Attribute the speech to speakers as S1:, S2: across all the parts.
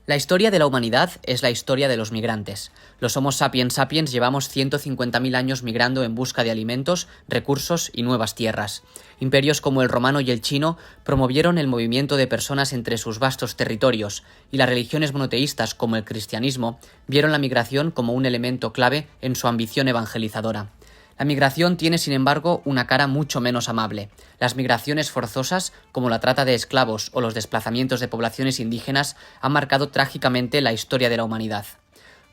S1: La historia de la humanidad es la historia de los migrantes. Los Homo sapiens sapiens llevamos 150.000 años migrando en busca de alimentos, recursos y nuevas tierras. Imperios como el romano y el chino promovieron el movimiento de personas entre sus vastos territorios, y las religiones monoteístas como el cristianismo vieron la migración como un elemento clave en su ambición evangelizadora. La migración tiene, sin embargo, una cara mucho menos amable. Las migraciones forzosas, como la trata de esclavos o los desplazamientos de poblaciones indígenas, han marcado trágicamente la historia de la humanidad.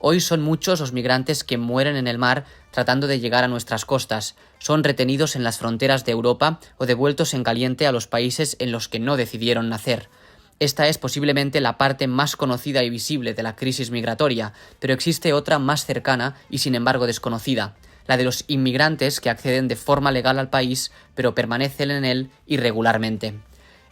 S1: Hoy son muchos los migrantes que mueren en el mar tratando de llegar a nuestras costas, son retenidos en las fronteras de Europa o devueltos en caliente a los países en los que no decidieron nacer. Esta es posiblemente la parte más conocida y visible de la crisis migratoria, pero existe otra más cercana y sin embargo desconocida: la de los inmigrantes que acceden de forma legal al país, pero permanecen en él irregularmente.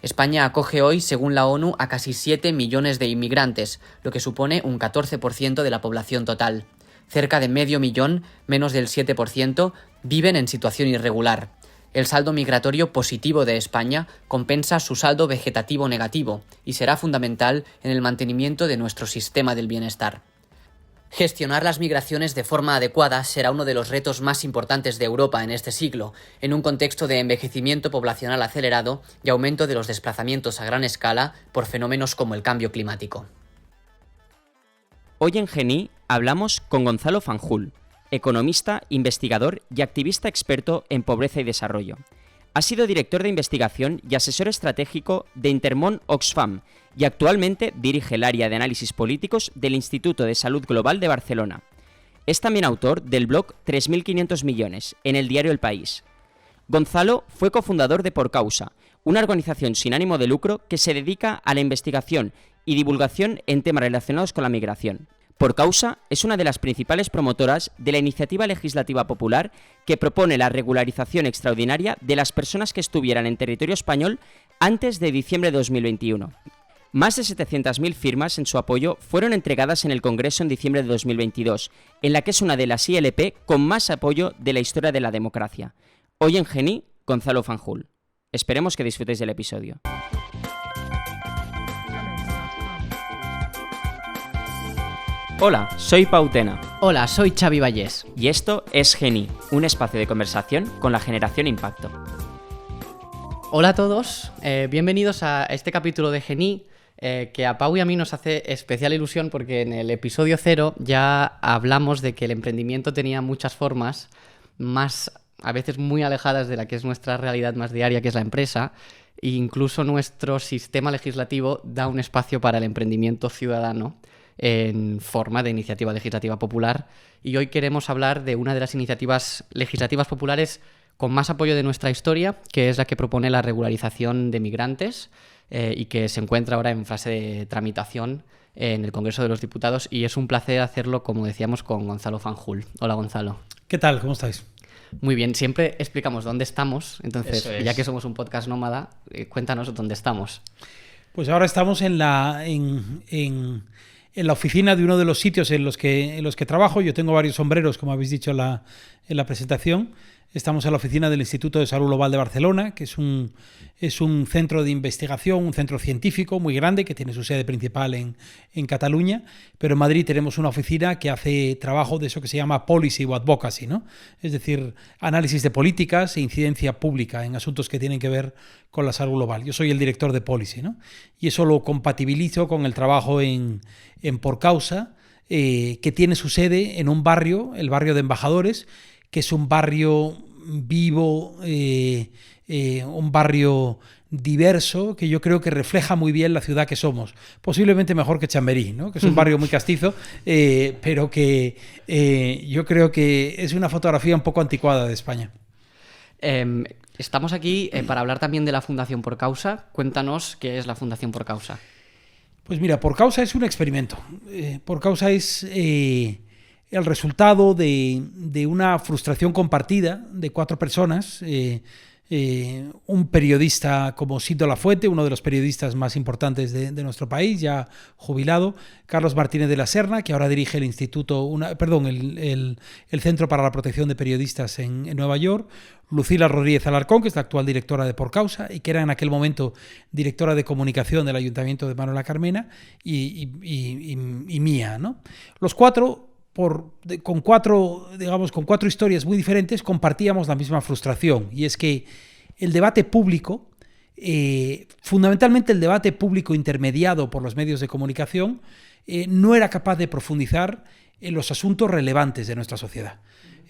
S1: España acoge hoy, según la ONU, a casi 7 millones de inmigrantes, lo que supone un 14% de la población total. Cerca de medio millón, menos del 7%, viven en situación irregular. El saldo migratorio positivo de España compensa su saldo vegetativo negativo y será fundamental en el mantenimiento de nuestro sistema del bienestar. Gestionar las migraciones de forma adecuada será uno de los retos más importantes de Europa en este siglo, en un contexto de envejecimiento poblacional acelerado y aumento de los desplazamientos a gran escala por fenómenos como el cambio climático.
S2: Hoy en GENI hablamos con Gonzalo Fanjul, economista, investigador y activista experto en pobreza y desarrollo. Ha sido director de investigación y asesor estratégico de Intermón Oxfam y actualmente dirige el área de análisis políticos del Instituto de Salud Global de Barcelona. Es también autor del blog 3.500 millones en el diario El País. Gonzalo fue cofundador de Por Causa, una organización sin ánimo de lucro que se dedica a la investigación y divulgación en temas relacionados con la migración. Por Causa es una de las principales promotoras de la iniciativa legislativa popular que propone la regularización extraordinaria de las personas que estuvieran en territorio español antes de diciembre de 2021. Más de 700.000 firmas en su apoyo fueron entregadas en el Congreso en diciembre de 2022, en la que es una de las ILP con más apoyo de la historia de la democracia. Hoy en GENI, Gonzalo Fanjul. Esperemos que disfrutéis del episodio. Hola, soy Pau Tena.
S1: Hola, soy Xavi Vallés.
S2: Y esto es GENI, un espacio de conversación con la generación Impacto.
S1: Hola a todos, bienvenidos a este capítulo de GENI, que a Pau y a mí nos hace especial ilusión porque en el episodio 0 ya hablamos de que el emprendimiento tenía muchas formas, más a veces muy alejadas de la que es nuestra realidad más diaria, que es la empresa, e incluso nuestro sistema legislativo da un espacio para el emprendimiento ciudadano en forma de iniciativa legislativa popular, y hoy queremos hablar de una de las iniciativas legislativas populares con más apoyo de nuestra historia, que es la que propone la regularización de migrantes y que se encuentra ahora en fase de tramitación en el Congreso de los Diputados, y es un placer hacerlo, como decíamos, con Gonzalo Fanjul. Hola, Gonzalo.
S3: ¿Qué tal? ¿Cómo estáis?
S1: Muy bien, siempre explicamos dónde estamos, entonces, ya que somos un podcast nómada, cuéntanos dónde estamos.
S3: Pues ahora estamos en la oficina de uno de los sitios en los que trabajo. Yo tengo varios sombreros, como habéis dicho en la presentación. Estamos en la oficina del Instituto de Salud Global de Barcelona, que es un centro de investigación, un centro científico muy grande que tiene su sede principal en Cataluña, pero en Madrid tenemos una oficina que hace trabajo de eso que se llama policy o advocacy, ¿no? Es decir, análisis de políticas e incidencia pública en asuntos que tienen que ver con la salud global. Yo soy el director de policy, ¿no? Y eso lo compatibilizo con el trabajo en Por Causa, que tiene su sede en un barrio, el barrio de Embajadores, que es un barrio vivo, un barrio diverso, que yo creo que refleja muy bien la ciudad que somos. Posiblemente mejor que Chamberí, ¿no? Que es un barrio muy castizo, pero que yo creo que es una fotografía un poco anticuada de España.
S1: Estamos aquí para hablar también de la Fundación Por Causa. Cuéntanos qué es la Fundación Por Causa.
S3: Pues mira, Por Causa es un experimento. Por Causa es el resultado de una frustración compartida de 4 personas, un periodista como Sito Lafuente, uno de los periodistas más importantes de nuestro país, ya jubilado, Carlos Martínez de la Serna, que ahora dirige el el Centro para la Protección de Periodistas en Nueva York, Lucila Rodríguez Alarcón, que es la actual directora de Por Causa y que era en aquel momento directora de comunicación del Ayuntamiento de Manuela Carmena, y mía, ¿no? Los cuatro, con cuatro historias muy diferentes, compartíamos la misma frustración, y es que el debate público, fundamentalmente el debate público intermediado por los medios de comunicación, no era capaz de profundizar en los asuntos relevantes de nuestra sociedad.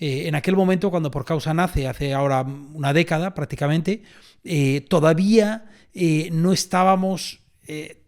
S3: En aquel momento, cuando Por Causa nace, hace ahora una década prácticamente, todavía no estábamos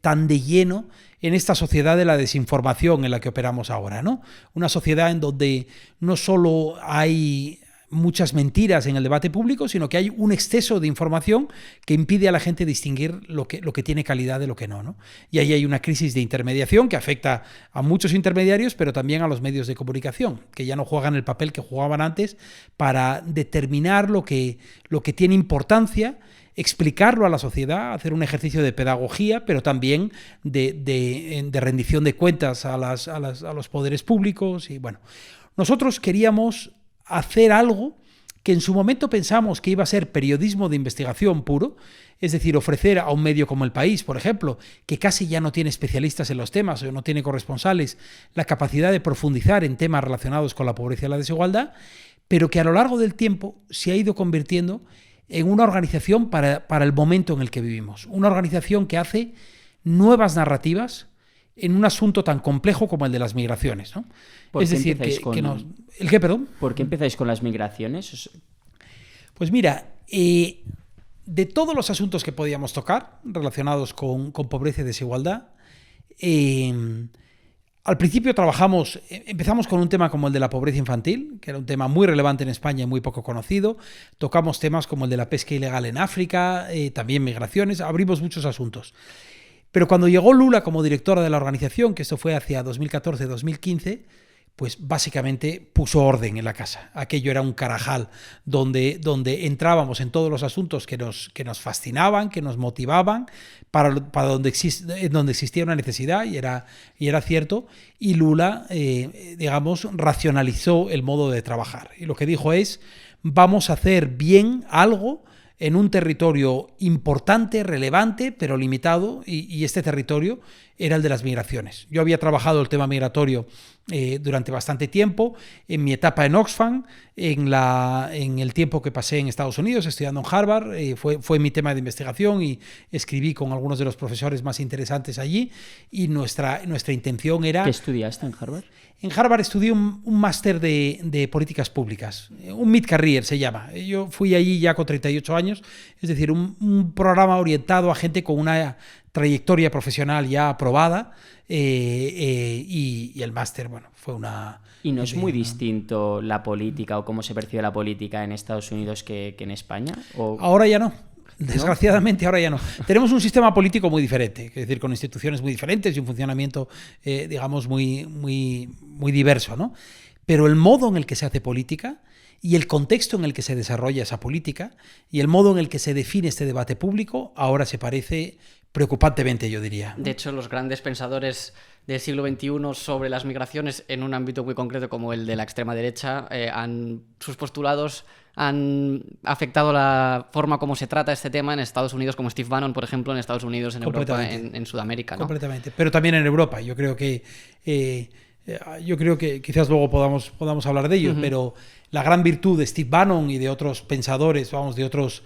S3: tan de lleno en esta sociedad de la desinformación en la que operamos ahora, ¿no? Una sociedad en donde no solo hay muchas mentiras en el debate público, sino que hay un exceso de información que impide a la gente distinguir lo que tiene calidad de lo que no, ¿no? Y ahí hay una crisis de intermediación que afecta a muchos intermediarios, pero también a los medios de comunicación, que ya no juegan el papel que jugaban antes para determinar lo que tiene importancia, explicarlo a la sociedad, hacer un ejercicio de pedagogía, pero también de rendición de cuentas a los poderes públicos. Y bueno, nosotros queríamos hacer algo que en su momento pensamos que iba a ser periodismo de investigación puro, es decir, ofrecer a un medio como El País, por ejemplo, que casi ya no tiene especialistas en los temas o no tiene corresponsales, la capacidad de profundizar en temas relacionados con la pobreza y la desigualdad, pero que a lo largo del tiempo se ha ido convirtiendo en una organización para el momento en el que vivimos. Una organización que hace nuevas narrativas en un asunto tan complejo como el de las migraciones, ¿no? Es decir, ¿el qué, perdón?
S2: ¿Por qué empezáis con las migraciones?
S3: Pues mira, de todos los asuntos que podíamos tocar relacionados con pobreza y desigualdad, al principio empezamos con un tema como el de la pobreza infantil, que era un tema muy relevante en España y muy poco conocido. Tocamos temas como el de la pesca ilegal en África, también migraciones, abrimos muchos asuntos. Pero cuando llegó Lula como directora de la organización, que esto fue hacia 2014-2015, pues básicamente puso orden en la casa. Aquello era un carajal donde entrábamos en todos los asuntos que nos fascinaban, que nos motivaban, para donde existía una necesidad, y era cierto, y Lula, racionalizó el modo de trabajar. Y lo que dijo es, vamos a hacer bien algo en un territorio importante, relevante, pero limitado, y este territorio era el de las migraciones. Yo había trabajado el tema migratorio durante bastante tiempo, en mi etapa en Oxfam, en el tiempo que pasé en Estados Unidos, estudiando en Harvard, fue mi tema de investigación y escribí con algunos de los profesores más interesantes allí, y nuestra intención era...
S2: ¿Qué estudiaste en Harvard?
S3: En Harvard estudié un máster de políticas públicas, un mid-career se llama. Yo fui allí ya con 38 años, es decir, un programa orientado a gente con una trayectoria profesional ya aprobada, y el máster, bueno, fue una...
S2: ¿Y no es muy distinto la política o cómo se percibe la política en Estados Unidos que en España? ¿O...
S3: Ahora ya no. Desgraciadamente ahora ya no. Tenemos un sistema político muy diferente, es decir, con instituciones muy diferentes y un funcionamiento, muy diverso, ¿no? Pero el modo en el que se hace política y el contexto en el que se desarrolla esa política y el modo en el que se define este debate público ahora se parece preocupantemente, yo diría.
S1: De hecho, los grandes pensadores del siglo XXI sobre las migraciones en un ámbito muy concreto como el de la extrema derecha, sus postulados han afectado la forma como se trata este tema en Estados Unidos, como Steve Bannon, por ejemplo, en Estados Unidos, en Europa, en Sudamérica, ¿no?
S3: Completamente, pero también en Europa. Yo creo que quizás luego podamos hablar de ello, pero la gran virtud de Steve Bannon y de otros pensadores, de otros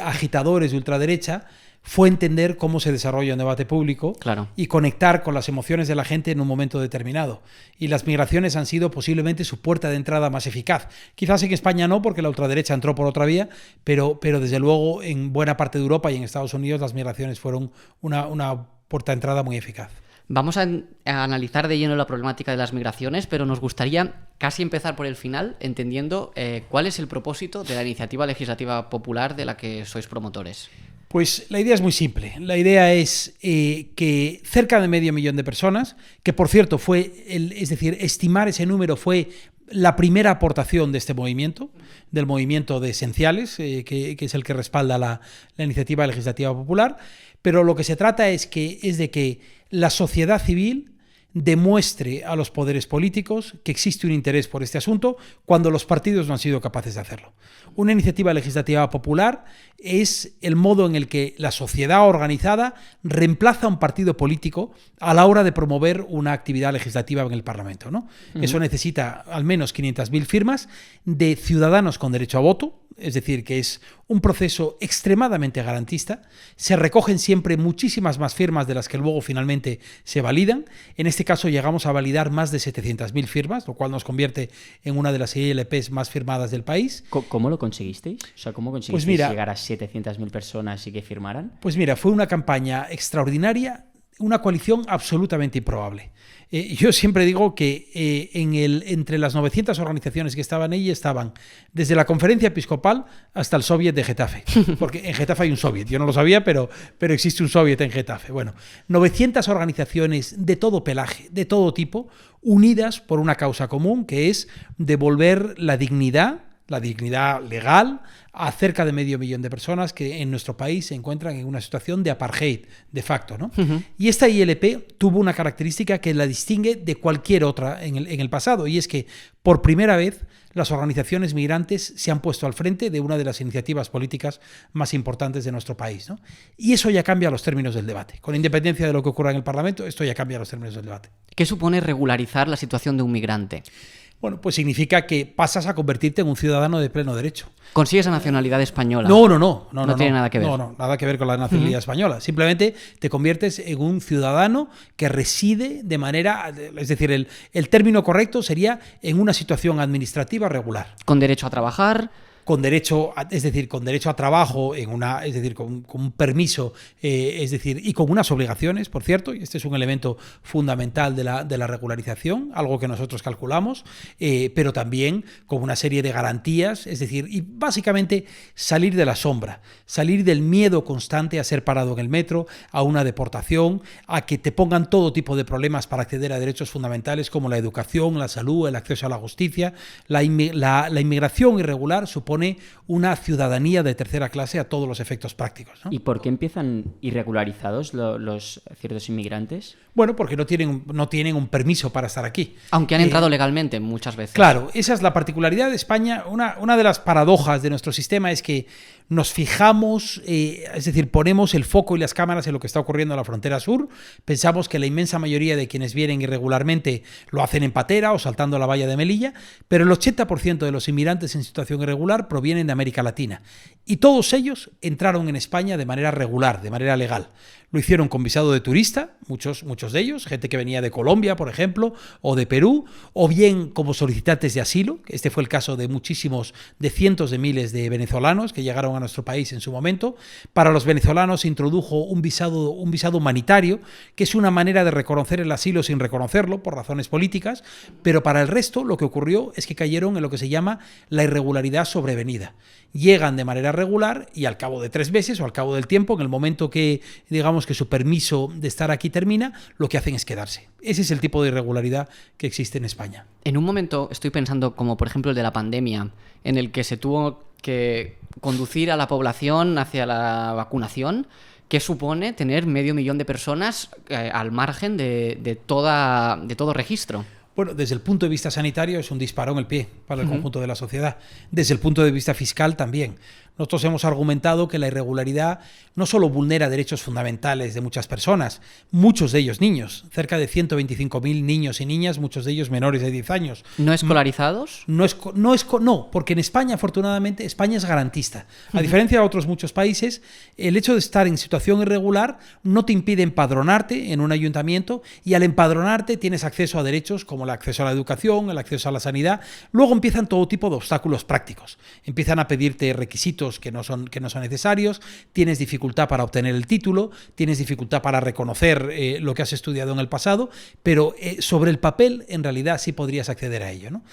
S3: agitadores de ultraderecha, fue entender cómo se desarrolla un debate público,
S1: claro,
S3: y conectar con las emociones de la gente en un momento determinado. Y las migraciones han sido posiblemente su puerta de entrada más eficaz. Quizás en España no, porque la ultraderecha entró por otra vía, pero desde luego en buena parte de Europa y en Estados Unidos las migraciones fueron una puerta de entrada muy eficaz.
S1: Vamos a analizar de lleno la problemática de las migraciones, pero nos gustaría casi empezar por el final, entendiendo cuál es el propósito de la iniciativa legislativa popular de la que sois promotores.
S3: Pues la idea es muy simple. La idea es que cerca de 500.000 de personas, que por cierto estimar ese número fue la primera aportación de este movimiento, del movimiento de esenciales, que es el que respalda la iniciativa legislativa popular, pero lo que se trata es de que la sociedad civil demuestre a los poderes políticos que existe un interés por este asunto cuando los partidos no han sido capaces de hacerlo. Una iniciativa legislativa popular es el modo en el que la sociedad organizada reemplaza a un partido político a la hora de promover una actividad legislativa en el Parlamento, ¿no? Eso necesita al menos 500.000 firmas de ciudadanos con derecho a voto, es decir, que es un proceso extremadamente garantista. Se recogen siempre muchísimas más firmas de las que luego finalmente se validan. En este caso llegamos a validar más de 700.000 firmas, lo cual nos convierte en una de las ILPs más firmadas del país.
S2: ¿Cómo lo conseguisteis? O sea, ¿cómo conseguisteis llegar a 700.000 personas y que firmaran?
S3: Pues mira, fue una campaña extraordinaria, una coalición absolutamente improbable. Yo siempre digo que entre las 900 organizaciones que estaban ahí estaban desde la Conferencia Episcopal hasta el Soviet de Getafe, porque en Getafe hay un Soviet, yo no lo sabía, pero existe un Soviet en Getafe. Bueno, 900 organizaciones de todo pelaje, de todo tipo, unidas por una causa común, que es devolver la dignidad legal a cerca de 500.000 de personas que en nuestro país se encuentran en una situación de apartheid de facto, ¿no? Y esta ILP tuvo una característica que la distingue de cualquier otra en el pasado, y es que por primera vez las organizaciones migrantes se han puesto al frente de una de las iniciativas políticas más importantes de nuestro país, ¿no? Y eso ya cambia los términos del debate. Con independencia de lo que ocurra en el Parlamento, esto ya cambia los términos del debate.
S1: ¿Qué supone regularizar la situación de un migrante?
S3: Bueno, pues significa que pasas a convertirte en un ciudadano de pleno derecho.
S1: ¿Consigues la nacionalidad española?
S3: No
S1: tiene nada que ver.
S3: No, nada que ver con la nacionalidad española. Simplemente te conviertes en un ciudadano que reside de manera... Es decir, el término correcto sería en una situación administrativa regular.
S1: ¿Con derecho a trabajar?
S3: Con derecho a trabajo, con un permiso, y con unas obligaciones, por cierto, y este es un elemento fundamental de la regularización, algo que nosotros calculamos, pero también con una serie de garantías, y básicamente salir de la sombra, salir del miedo constante a ser parado en el metro, a una deportación, a que te pongan todo tipo de problemas para acceder a derechos fundamentales como la educación, la salud, el acceso a la justicia. La inmigración irregular supone una ciudadanía de tercera clase a todos los efectos prácticos, ¿no?
S2: ¿Y por qué empiezan irregularizados los ciertos inmigrantes?
S3: Bueno, porque no tienen un permiso para estar aquí.
S1: Aunque han entrado legalmente muchas veces.
S3: Claro, esa es la particularidad de España. Una de las paradojas de nuestro sistema es que nos fijamos, ponemos el foco y las cámaras en lo que está ocurriendo en la frontera sur. Pensamos que la inmensa mayoría de quienes vienen irregularmente lo hacen en patera o saltando la valla de Melilla, pero el 80% de los inmigrantes en situación irregular provienen de América Latina. Y todos ellos entraron en España de manera regular, de manera legal. Lo hicieron con visado de turista, muchos de ellos, gente que venía de Colombia, por ejemplo, o de Perú, o bien como solicitantes de asilo. Este fue el caso de cientos de miles de venezolanos que llegaron a nuestro país en su momento. Para los venezolanos se introdujo un visado humanitario, que es una manera de reconocer el asilo sin reconocerlo, por razones políticas, pero para el resto lo que ocurrió es que cayeron en lo que se llama la irregularidad sobrevenida. Llegan de manera regular y al cabo de 3 meses o al cabo del tiempo, en el momento que digamos que su permiso de estar aquí termina, lo que hacen es quedarse. Ese es el tipo de irregularidad que existe en España.
S1: En un momento estoy pensando, como por ejemplo el de la pandemia, en el que se tuvo que conducir a la población hacia la vacunación. ¿Qué supone tener 500.000 de personas al margen de todo registro?
S3: Bueno, desde el punto de vista sanitario es un disparo en el pie para el conjunto de la sociedad. Desde el punto de vista fiscal también. Nosotros hemos argumentado que la irregularidad no solo vulnera derechos fundamentales de muchas personas, muchos de ellos niños, cerca de 125.000 niños y niñas, muchos de ellos menores de 10 años.
S1: ¿No escolarizados?
S3: No, porque en España, afortunadamente, España es garantista. A diferencia de otros muchos países, el hecho de estar en situación irregular no te impide empadronarte en un ayuntamiento, y al empadronarte tienes acceso a derechos como el acceso a la educación, el acceso a la sanidad. Luego empiezan todo tipo de obstáculos prácticos. Empiezan a pedirte requisitos que no son necesarios, tienes dificultad para obtener el título, tienes dificultad para reconocer lo que has estudiado en el pasado, pero sobre el papel en realidad sí podrías acceder a ello, ¿no?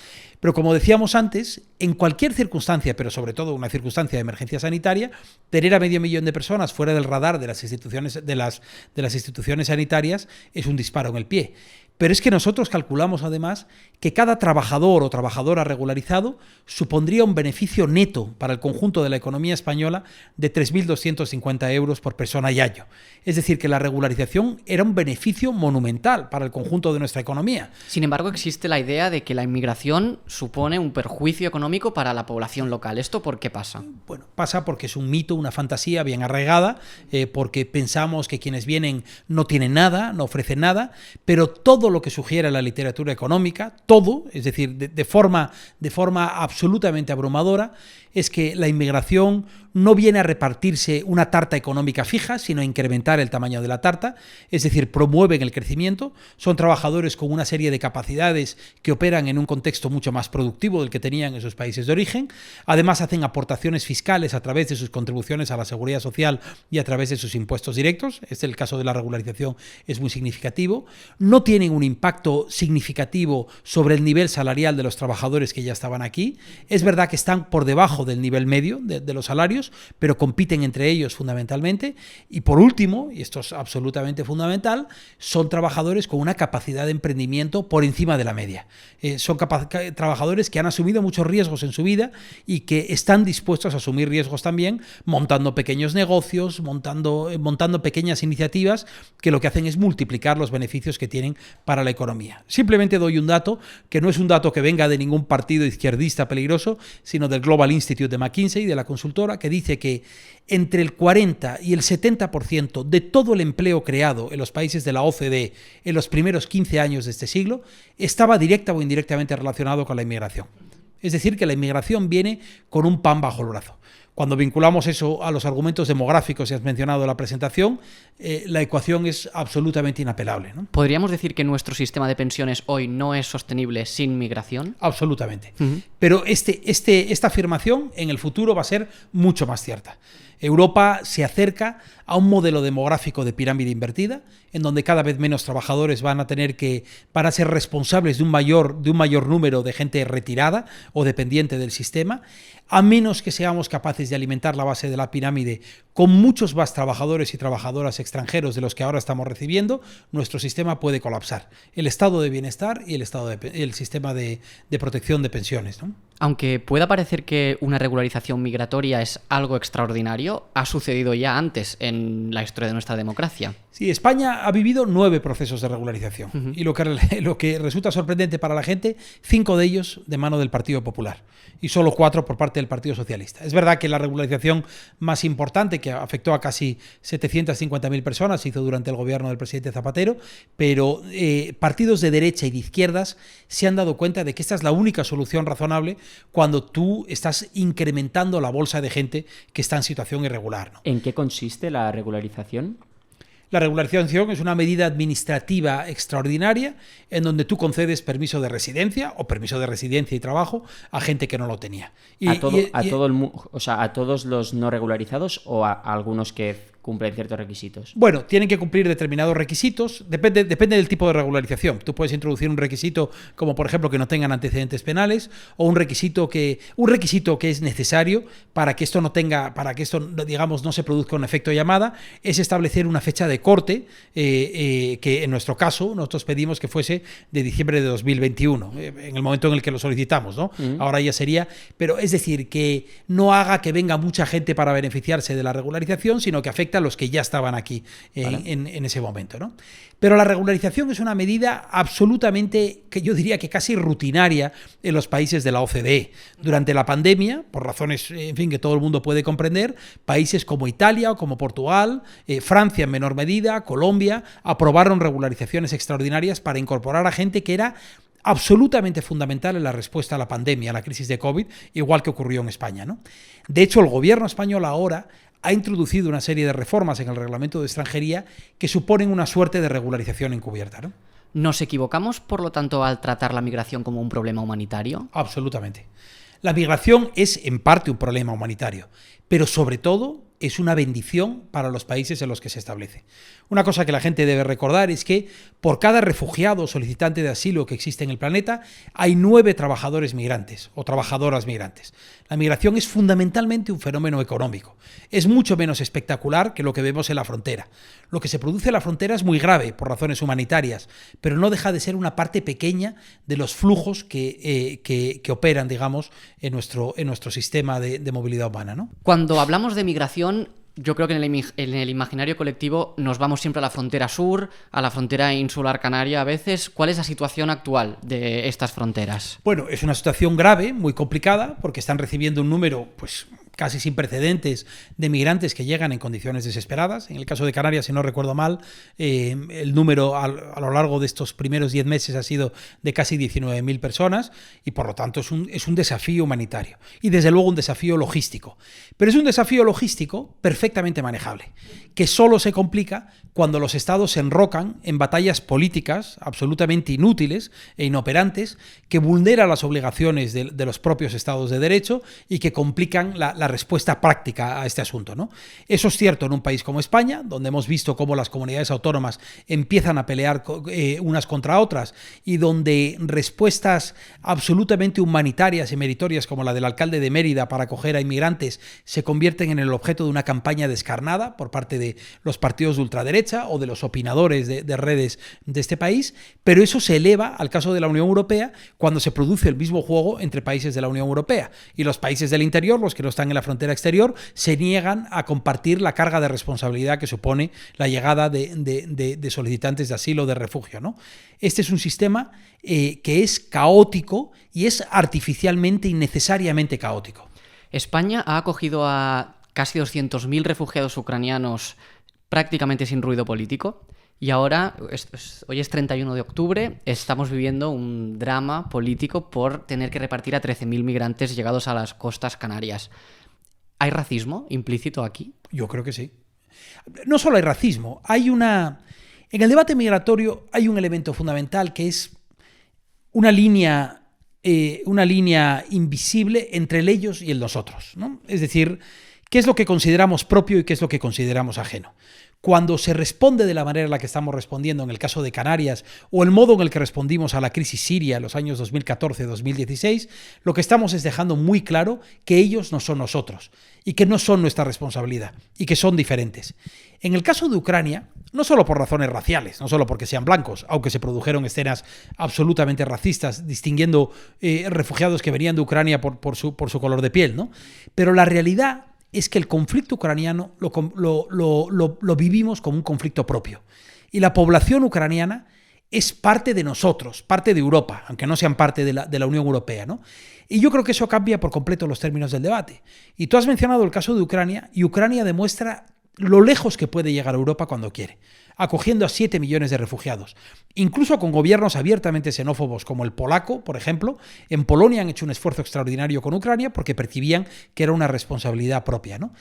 S3: Pero como decíamos antes, en cualquier circunstancia, pero sobre todo una circunstancia de emergencia sanitaria, tener a 500.000 de personas fuera del radar de las instituciones sanitarias es un disparo en el pie. Pero es que nosotros calculamos además que cada trabajador o trabajadora regularizado supondría un beneficio neto para el conjunto de la economía española de 3.250 euros por persona y año. Es decir, que la regularización era un beneficio monumental para el conjunto de nuestra economía.
S1: Sin embargo, existe la idea de que la inmigración supone un perjuicio económico para la población local. ¿Esto por qué pasa?
S3: Bueno, pasa porque es un mito, una fantasía bien arraigada, porque pensamos que quienes vienen no tienen nada, no ofrecen nada, pero todo lo que sugiere la literatura económica, todo, es decir, de forma absolutamente abrumadora, es que la inmigración no viene a repartirse una tarta económica fija, sino a incrementar el tamaño de la tarta, es decir, promueven el crecimiento, son trabajadores con una serie de capacidades que operan en un contexto mucho más productivo del que tenían en sus países de origen, además hacen aportaciones fiscales a través de sus contribuciones a la seguridad social y a través de sus impuestos directos, el caso de la regularización es muy significativo, no tienen un impacto significativo sobre el nivel salarial de los trabajadores que ya estaban aquí, es verdad que están por debajo del nivel medio de los salarios, pero compiten entre ellos fundamentalmente. Y por último, y esto es absolutamente fundamental, son trabajadores con una capacidad de emprendimiento por encima de la media. Son trabajadores que han asumido muchos riesgos en su vida y que están dispuestos a asumir riesgos también, montando pequeños negocios, montando pequeñas iniciativas que lo que hacen es multiplicar los beneficios que tienen para la economía. Simplemente doy un dato que no es un dato que venga de ningún partido izquierdista peligroso, sino del Global Institute de McKinsey, de la consultora, que dice que entre el 40 y el 70% de todo el empleo creado en los países de la OCDE en los primeros 15 años de este siglo estaba directa o indirectamente relacionado con la inmigración. Es decir, que la inmigración viene con un pan bajo el brazo. Cuando vinculamos eso a los argumentos demográficos que has mencionado en la presentación, la ecuación es absolutamente inapelable, ¿no?
S1: ¿Podríamos decir que nuestro sistema de pensiones hoy no es sostenible sin migración?
S3: Absolutamente. Pero esta afirmación en el futuro va a ser mucho más cierta. Europa se acerca a un modelo demográfico de pirámide invertida, en donde cada vez menos trabajadores van a ser responsables de un mayor número de gente retirada o dependiente del sistema, a menos que seamos capaces de alimentar la base de la pirámide con muchos más trabajadores y trabajadoras extranjeros de los que ahora estamos recibiendo, nuestro sistema puede colapsar. El estado de bienestar y el sistema de protección de pensiones, ¿no?
S1: Aunque pueda parecer que una regularización migratoria es algo extraordinario, ha sucedido ya antes en la historia de nuestra democracia.
S3: Sí, España ha vivido 9 procesos de regularización y lo que resulta sorprendente para la gente, 5 de ellos de mano del Partido Popular y solo 4 por parte del Partido Socialista. Es verdad que la regularización más importante, que afectó a casi 750.000 personas, se hizo durante el gobierno del presidente Zapatero, pero partidos de derecha y de izquierdas se han dado cuenta de que esta es la única solución razonable cuando tú estás incrementando la bolsa de gente que está en situación irregular, ¿no?
S2: ¿En qué consiste la regularización?
S3: La regularización es una medida administrativa extraordinaria en donde tú concedes permiso de residencia o permiso de residencia y trabajo a gente que no lo tenía.
S2: ¿A todos los no regularizados o a algunos que cumplen ciertos requisitos?
S3: Bueno, tienen que cumplir determinados requisitos, depende del tipo de regularización. Tú puedes introducir un requisito como, por ejemplo, que no tengan antecedentes penales, o un requisito que es necesario para que esto digamos, no se produzca un efecto llamada, es establecer una fecha de corte, que en nuestro caso nosotros pedimos que fuese de diciembre de 2021, en el momento en el que lo solicitamos, ¿no? Ahora ya sería, pero es decir, que no haga que venga mucha gente para beneficiarse de la regularización, sino que afecte a los que ya estaban aquí en ese momento, ¿no? Pero la regularización es una medida absolutamente, que yo diría que casi rutinaria en los países de la OCDE. Durante la pandemia, por razones, en fin, que todo el mundo puede comprender, países como Italia o como Portugal, Francia en menor medida, Colombia, aprobaron regularizaciones extraordinarias para incorporar a gente que era absolutamente fundamental en la respuesta a la pandemia, a la crisis de COVID, igual que ocurrió en España, ¿no? De hecho, el gobierno español ahora ha introducido una serie de reformas en el reglamento de extranjería que suponen una suerte de regularización encubierta, ¿no?
S1: ¿Nos equivocamos, por lo tanto, al tratar la migración como un problema humanitario?
S3: Absolutamente. La migración es, en parte, un problema humanitario, pero sobre todo es una bendición para los países en los que se establece. Una cosa que la gente debe recordar es que por cada refugiado o solicitante de asilo que existe en el planeta, hay 9 trabajadores migrantes o trabajadoras migrantes. La migración es fundamentalmente un fenómeno económico. Es mucho menos espectacular que lo que vemos en la frontera. Lo que se produce en la frontera es muy grave por razones humanitarias, pero no deja de ser una parte pequeña de los flujos que operan, digamos, en nuestro sistema de movilidad humana, ¿no?
S1: Cuando hablamos de migración, yo creo que en el imaginario colectivo nos vamos siempre a la frontera sur, a la frontera insular canaria a veces. ¿Cuál es la situación actual de estas fronteras?
S3: Bueno, es una situación grave, muy complicada, porque están recibiendo un número, pues, casi sin precedentes de migrantes que llegan en condiciones desesperadas. En el caso de Canarias, si no recuerdo mal, el número a lo largo de estos primeros 10 meses ha sido de casi 19.000 personas y por lo tanto es un desafío humanitario y desde luego un desafío logístico. Pero es un desafío logístico perfectamente manejable, que solo se complica cuando los estados se enrocan en batallas políticas absolutamente inútiles e inoperantes que vulneran las obligaciones de los propios estados de derecho y que complican la respuesta práctica a este asunto, ¿no? Eso es cierto en un país como España, donde hemos visto cómo las comunidades autónomas empiezan a pelear unas contra otras y donde respuestas absolutamente humanitarias y meritorias como la del alcalde de Mérida para acoger a inmigrantes se convierten en el objeto de una campaña descarnada por parte de los partidos de ultraderecha o de los opinadores de redes de este país, pero eso se eleva al caso de la Unión Europea cuando se produce el mismo juego entre países de la Unión Europea y los países del interior, los que no están en la frontera exterior, se niegan a compartir la carga de responsabilidad que supone la llegada de solicitantes de asilo o de refugio, ¿no? Este es un sistema que es caótico y es artificialmente y necesariamente caótico.
S1: España ha acogido a casi 200.000 refugiados ucranianos prácticamente sin ruido político. Y ahora, hoy es 31 de octubre, estamos viviendo un drama político por tener que repartir a 13.000 migrantes llegados a las costas canarias. ¿Hay racismo implícito aquí?
S3: Yo creo que sí. No solo hay racismo, en el debate migratorio hay un elemento fundamental que es una línea invisible entre el ellos y el nosotros, ¿no? Es decir, ¿qué es lo que consideramos propio y qué es lo que consideramos ajeno? Cuando se responde de la manera en la que estamos respondiendo en el caso de Canarias o el modo en el que respondimos a la crisis siria en los años 2014-2016, lo que estamos es dejando muy claro que ellos no son nosotros y que no son nuestra responsabilidad y que son diferentes. En el caso de Ucrania, no solo por razones raciales, no solo porque sean blancos, aunque se produjeron escenas absolutamente racistas distinguiendo refugiados que venían de Ucrania por su color de piel, ¿no? Pero la realidad es que el conflicto ucraniano lo vivimos como un conflicto propio. Y la población ucraniana es parte de nosotros, parte de Europa, aunque no sean parte de la Unión Europea, ¿no? Y yo creo que eso cambia por completo los términos del debate. Y tú has mencionado el caso de Ucrania, y Ucrania demuestra lo lejos que puede llegar a Europa cuando quiere, acogiendo a 7 millones de refugiados. Incluso con gobiernos abiertamente xenófobos como el polaco, por ejemplo, en Polonia han hecho un esfuerzo extraordinario con Ucrania porque percibían que era una responsabilidad propia, ¿no?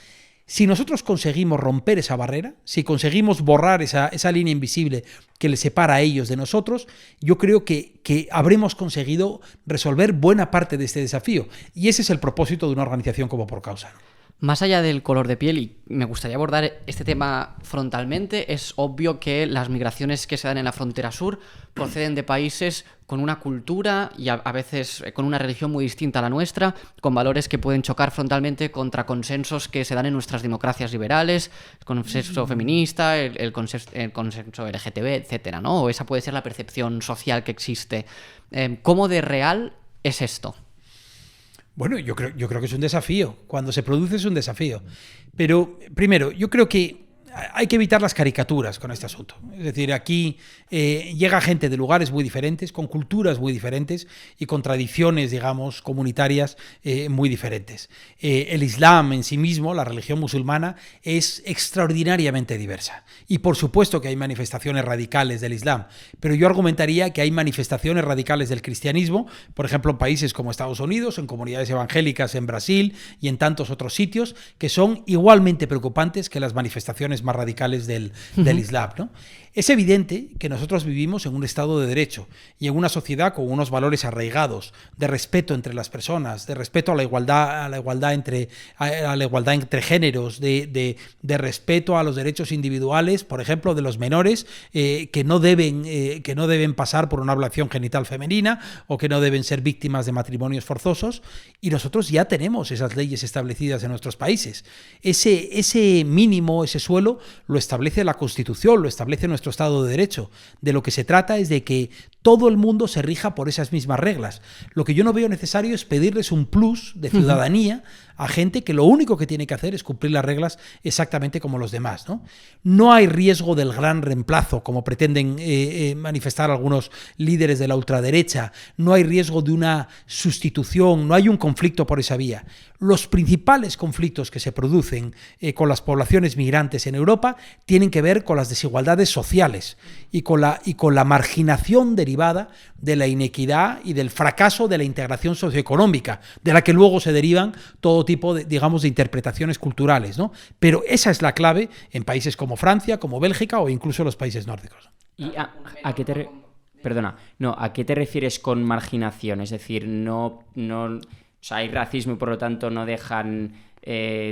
S3: Si nosotros conseguimos romper esa barrera, si conseguimos borrar esa línea invisible que les separa a ellos de nosotros, yo creo que habremos conseguido resolver buena parte de este desafío. Y ese es el propósito de una organización como Por Causa, ¿no?
S1: Más allá del color de piel, y me gustaría abordar este tema frontalmente, es obvio que las migraciones que se dan en la frontera sur proceden de países con una cultura y a veces con una religión muy distinta a la nuestra, con valores que pueden chocar frontalmente contra consensos que se dan en nuestras democracias liberales, el consenso feminista, el consenso LGTB, etcétera, ¿no? O esa puede ser la percepción social que existe. ¿Cómo de real es esto?
S3: Bueno, yo creo que es un desafío. Cuando se produce es un desafío. Pero, primero, yo creo que hay que evitar las caricaturas con este asunto. Es decir, aquí llega gente de lugares muy diferentes, con culturas muy diferentes y con tradiciones, digamos, comunitarias muy diferentes. El Islam en sí mismo, la religión musulmana, es extraordinariamente diversa. Y por supuesto que hay manifestaciones radicales del Islam, pero yo argumentaría que hay manifestaciones radicales del cristianismo, por ejemplo, en países como Estados Unidos, en comunidades evangélicas en Brasil y en tantos otros sitios, que son igualmente preocupantes que las manifestaciones expresiones más radicales del Islam, ¿no? Es evidente que nosotros vivimos en un Estado de Derecho y en una sociedad con unos valores arraigados de respeto entre las personas, de respeto a la igualdad entre géneros, de respeto a los derechos individuales, por ejemplo, de los menores que no deben pasar por una ablación genital femenina o que no deben ser víctimas de matrimonios forzosos, y nosotros ya tenemos esas leyes establecidas en nuestros países. Ese mínimo, ese suelo, lo establece la Constitución, lo establece nuestro Estado de Derecho. De lo que se trata es de que todo el mundo se rija por esas mismas reglas. Lo que yo no veo necesario es pedirles un plus de ciudadanía a gente que lo único que tiene que hacer es cumplir las reglas exactamente como los demás, ¿no? No hay riesgo del gran reemplazo, como pretenden manifestar algunos líderes de la ultraderecha. No hay riesgo de una sustitución, no hay un conflicto por esa vía. Los principales conflictos que se producen con las poblaciones migrantes en Europa tienen que ver con las desigualdades sociales y con la marginación derivada de la inequidad y del fracaso de la integración socioeconómica, de la que luego se derivan todo tipo de, digamos, de interpretaciones culturales, ¿no? Pero esa es la clave en países como Francia, como Bélgica o incluso los países nórdicos.
S2: ¿Y a qué te ¿a qué te refieres con marginación? Es decir, o sea, hay racismo y por lo tanto no dejan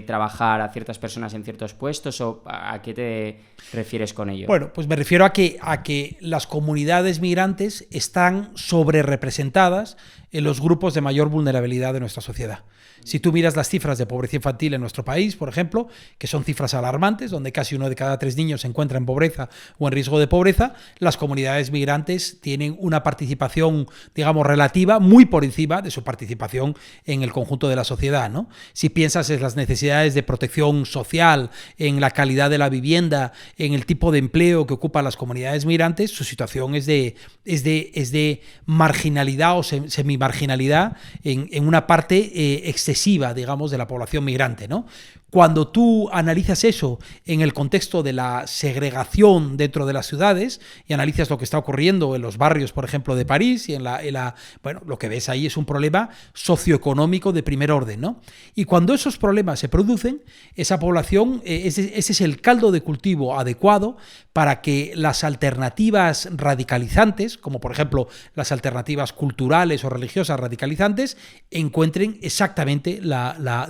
S2: trabajar a ciertas personas en ciertos puestos, ¿o a qué te refieres con ello?
S3: Bueno, pues me refiero a que las comunidades migrantes están sobrerepresentadas en los grupos de mayor vulnerabilidad de nuestra sociedad. Si tú miras las cifras de pobreza infantil en nuestro país, por ejemplo, que son cifras alarmantes, donde casi 1 de cada 3 niños se encuentra en pobreza o en riesgo de pobreza, las comunidades migrantes tienen una participación, digamos, relativa muy por encima de su participación en el conjunto de la sociedad, ¿no? Si piensas en las necesidades de protección social, en la calidad de la vivienda, en el tipo de empleo que ocupan las comunidades migrantes, su situación es de marginalidad o semimarginalidad en una parte excesiva, digamos, de la población migrante, ¿no? Cuando tú analizas eso en el contexto de la segregación dentro de las ciudades y analizas lo que está ocurriendo en los barrios, por ejemplo, de París y bueno, lo que ves ahí es un problema socioeconómico de primer orden, ¿no? Y cuando esos problemas se producen, esa población, ese es el caldo de cultivo adecuado para que las alternativas radicalizantes, como por ejemplo las alternativas culturales o religiosas radicalizantes, encuentren exactamente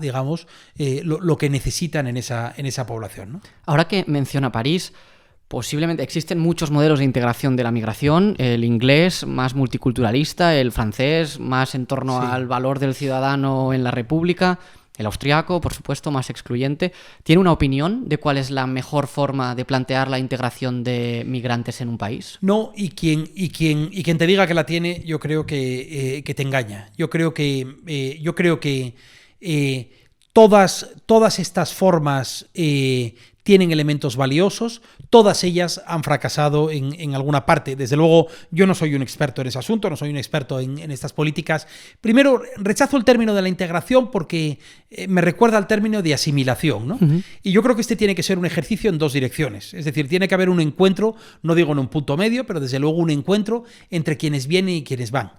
S3: digamos, lo que necesitan en esa población, ¿no?
S1: Ahora que menciona París, posiblemente existen muchos modelos de integración de la migración, el inglés más multiculturalista, el francés más en torno al valor del ciudadano en la República, el austriaco, por supuesto, más excluyente. ¿Tiene una opinión de cuál es la mejor forma de plantear la integración de migrantes en un país?
S3: No, y quien te diga que la tiene, yo creo que te engaña. Yo creo que todas estas formas tienen elementos valiosos, todas ellas han fracasado en alguna parte. Desde luego, yo no soy un experto en ese asunto, no soy un experto en estas políticas. Primero, rechazo el término de la integración porque me recuerda al término de asimilación, ¿no? Uh-huh. Y yo creo que este tiene que ser un ejercicio en dos direcciones. Es decir, tiene que haber un encuentro, no digo en un punto medio, pero desde luego un encuentro entre quienes vienen y quienes van.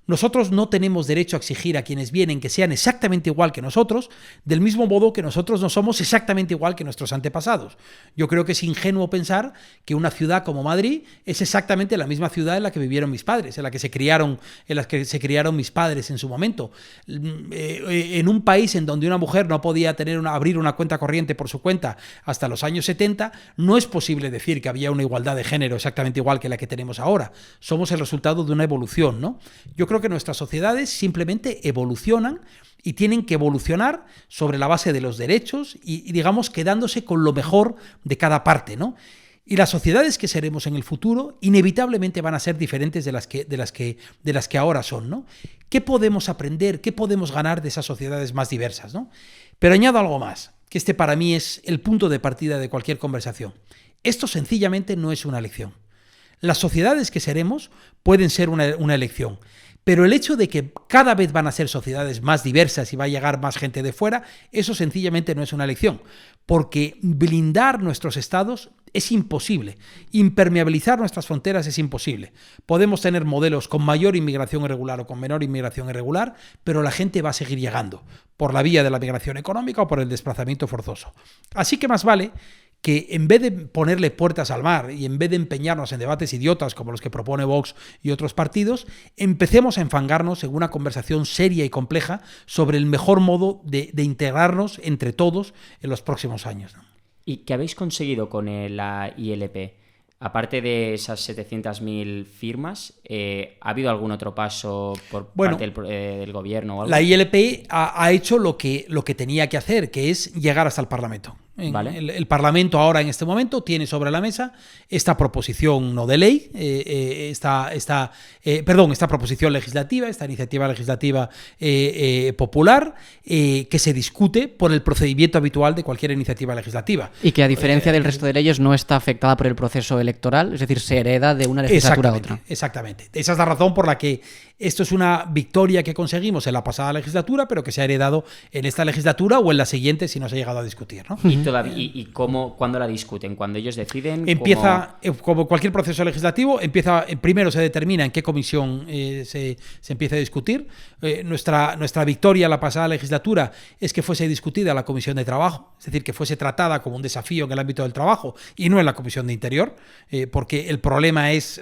S3: Nosotros no tenemos derecho a exigir a quienes vienen que sean exactamente igual que nosotros, del mismo modo que nosotros no somos exactamente igual que nuestros antepasados. Yo creo que es ingenuo pensar que una ciudad como Madrid es exactamente la misma ciudad en la que vivieron mis padres, en la que se criaron mis padres en su momento. En un país en donde una mujer no podía abrir una cuenta corriente por su cuenta hasta los años 70, no es posible decir que había una igualdad de género exactamente igual que la que tenemos ahora. Somos el resultado de una evolución, ¿no? Yo creo que nuestras sociedades simplemente evolucionan y tienen que evolucionar sobre la base de los derechos y digamos, quedándose con lo mejor de cada parte, ¿no? Y las sociedades que seremos en el futuro inevitablemente van a ser diferentes de las que ahora son, ¿no? ¿Qué podemos aprender? ¿Qué podemos ganar de esas sociedades más diversas, ¿no? Pero añado algo más, que para mí es el punto de partida de cualquier conversación. Esto sencillamente no es una elección. Las sociedades que seremos pueden ser una elección. Pero el hecho de que cada vez van a ser sociedades más diversas y va a llegar más gente de fuera, eso sencillamente no es una elección, porque blindar nuestros estados es imposible, impermeabilizar nuestras fronteras es imposible. Podemos tener modelos con mayor inmigración irregular o con menor inmigración irregular, pero la gente va a seguir llegando por la vía de la migración económica o por el desplazamiento forzoso. Así que más vale que en vez de ponerle puertas al mar y en vez de empeñarnos en debates idiotas como los que propone Vox y otros partidos, empecemos a enfangarnos en una conversación seria y compleja sobre el mejor modo de integrarnos entre todos en los próximos años, ¿no?
S2: ¿Y qué habéis conseguido con la ILP? Aparte de esas 700.000 firmas, ¿ha habido algún otro paso por parte del gobierno o algo?
S3: La ILP ha hecho lo que tenía que hacer, que es llegar hasta el Parlamento.
S2: Vale.
S3: El Parlamento ahora, en este momento, tiene sobre la mesa esta proposición no de ley, esta proposición legislativa, esta iniciativa legislativa popular, que se discute por el procedimiento habitual de cualquier iniciativa legislativa.
S1: Y que, a diferencia del resto de leyes, no está afectada por el proceso electoral, es decir, se hereda de una legislatura a otra.
S3: Exactamente. Esa es la razón por la que esto es una victoria que conseguimos en la pasada legislatura, pero que se ha heredado en esta legislatura o en la siguiente si no se ha llegado a discutir, ¿no?
S2: ¿Y cuándo la discuten? ¿Cuando ellos deciden?
S3: Empieza, como cualquier proceso legislativo, primero se determina en qué comisión se empieza a discutir. Nuestra victoria en la pasada legislatura es que fuese discutida en la Comisión de Trabajo, es decir, que fuese tratada como un desafío en el ámbito del trabajo y no en la Comisión de Interior, porque el problema es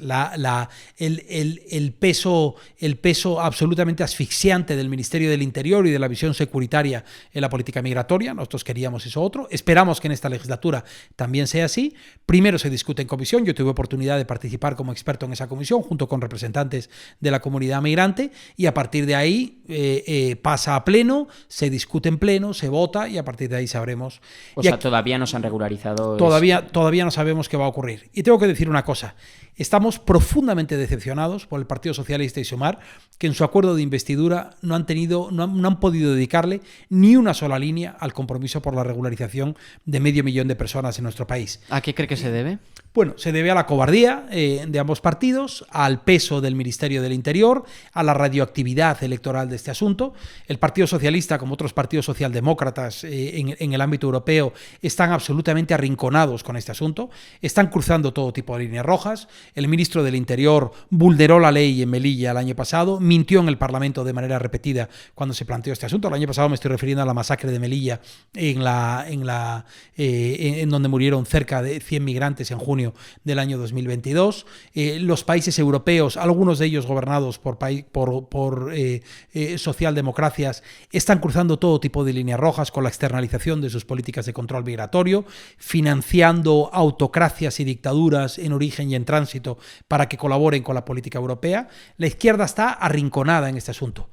S3: el peso absolutamente asfixiante del Ministerio del Interior y de la visión securitaria en la política migratoria. Nosotros queríamos eso otro. Esperamos que en esta legislatura también sea así. Primero se discute en comisión. Yo tuve oportunidad de participar como experto en esa comisión junto con representantes de la comunidad migrante y a partir de ahí pasa a pleno, se discute en pleno, se vota y a partir de ahí sabremos.
S2: O sea, todavía no se han regularizado.
S3: Todavía no sabemos qué va a ocurrir. Y tengo que decir una cosa. Estamos profundamente decepcionados por el Partido Socialista y Sumar, que en su acuerdo de investidura no han podido dedicarle ni una sola línea al compromiso por la regularización de 500.000 de personas en nuestro país.
S1: ¿A qué cree que se debe?
S3: Bueno, se debe a la cobardía de ambos partidos, al peso del Ministerio del Interior, a la radioactividad electoral de este asunto. El Partido Socialista, como otros partidos socialdemócratas en el ámbito europeo, están absolutamente arrinconados con este asunto. Están cruzando todo tipo de líneas rojas. El ministro del Interior vulneró la ley en Melilla el año pasado, mintió en el Parlamento de manera repetida cuando se planteó este asunto. El año pasado me estoy refiriendo a la masacre de Melilla, en donde murieron cerca de 100 migrantes en junio del año 2022. Los países europeos, algunos de ellos gobernados por socialdemocracias, están cruzando todo tipo de líneas rojas con la externalización de sus políticas de control migratorio, financiando autocracias y dictaduras en origen y en tránsito para que colaboren con la política europea. La izquierda está arrinconada en este asunto.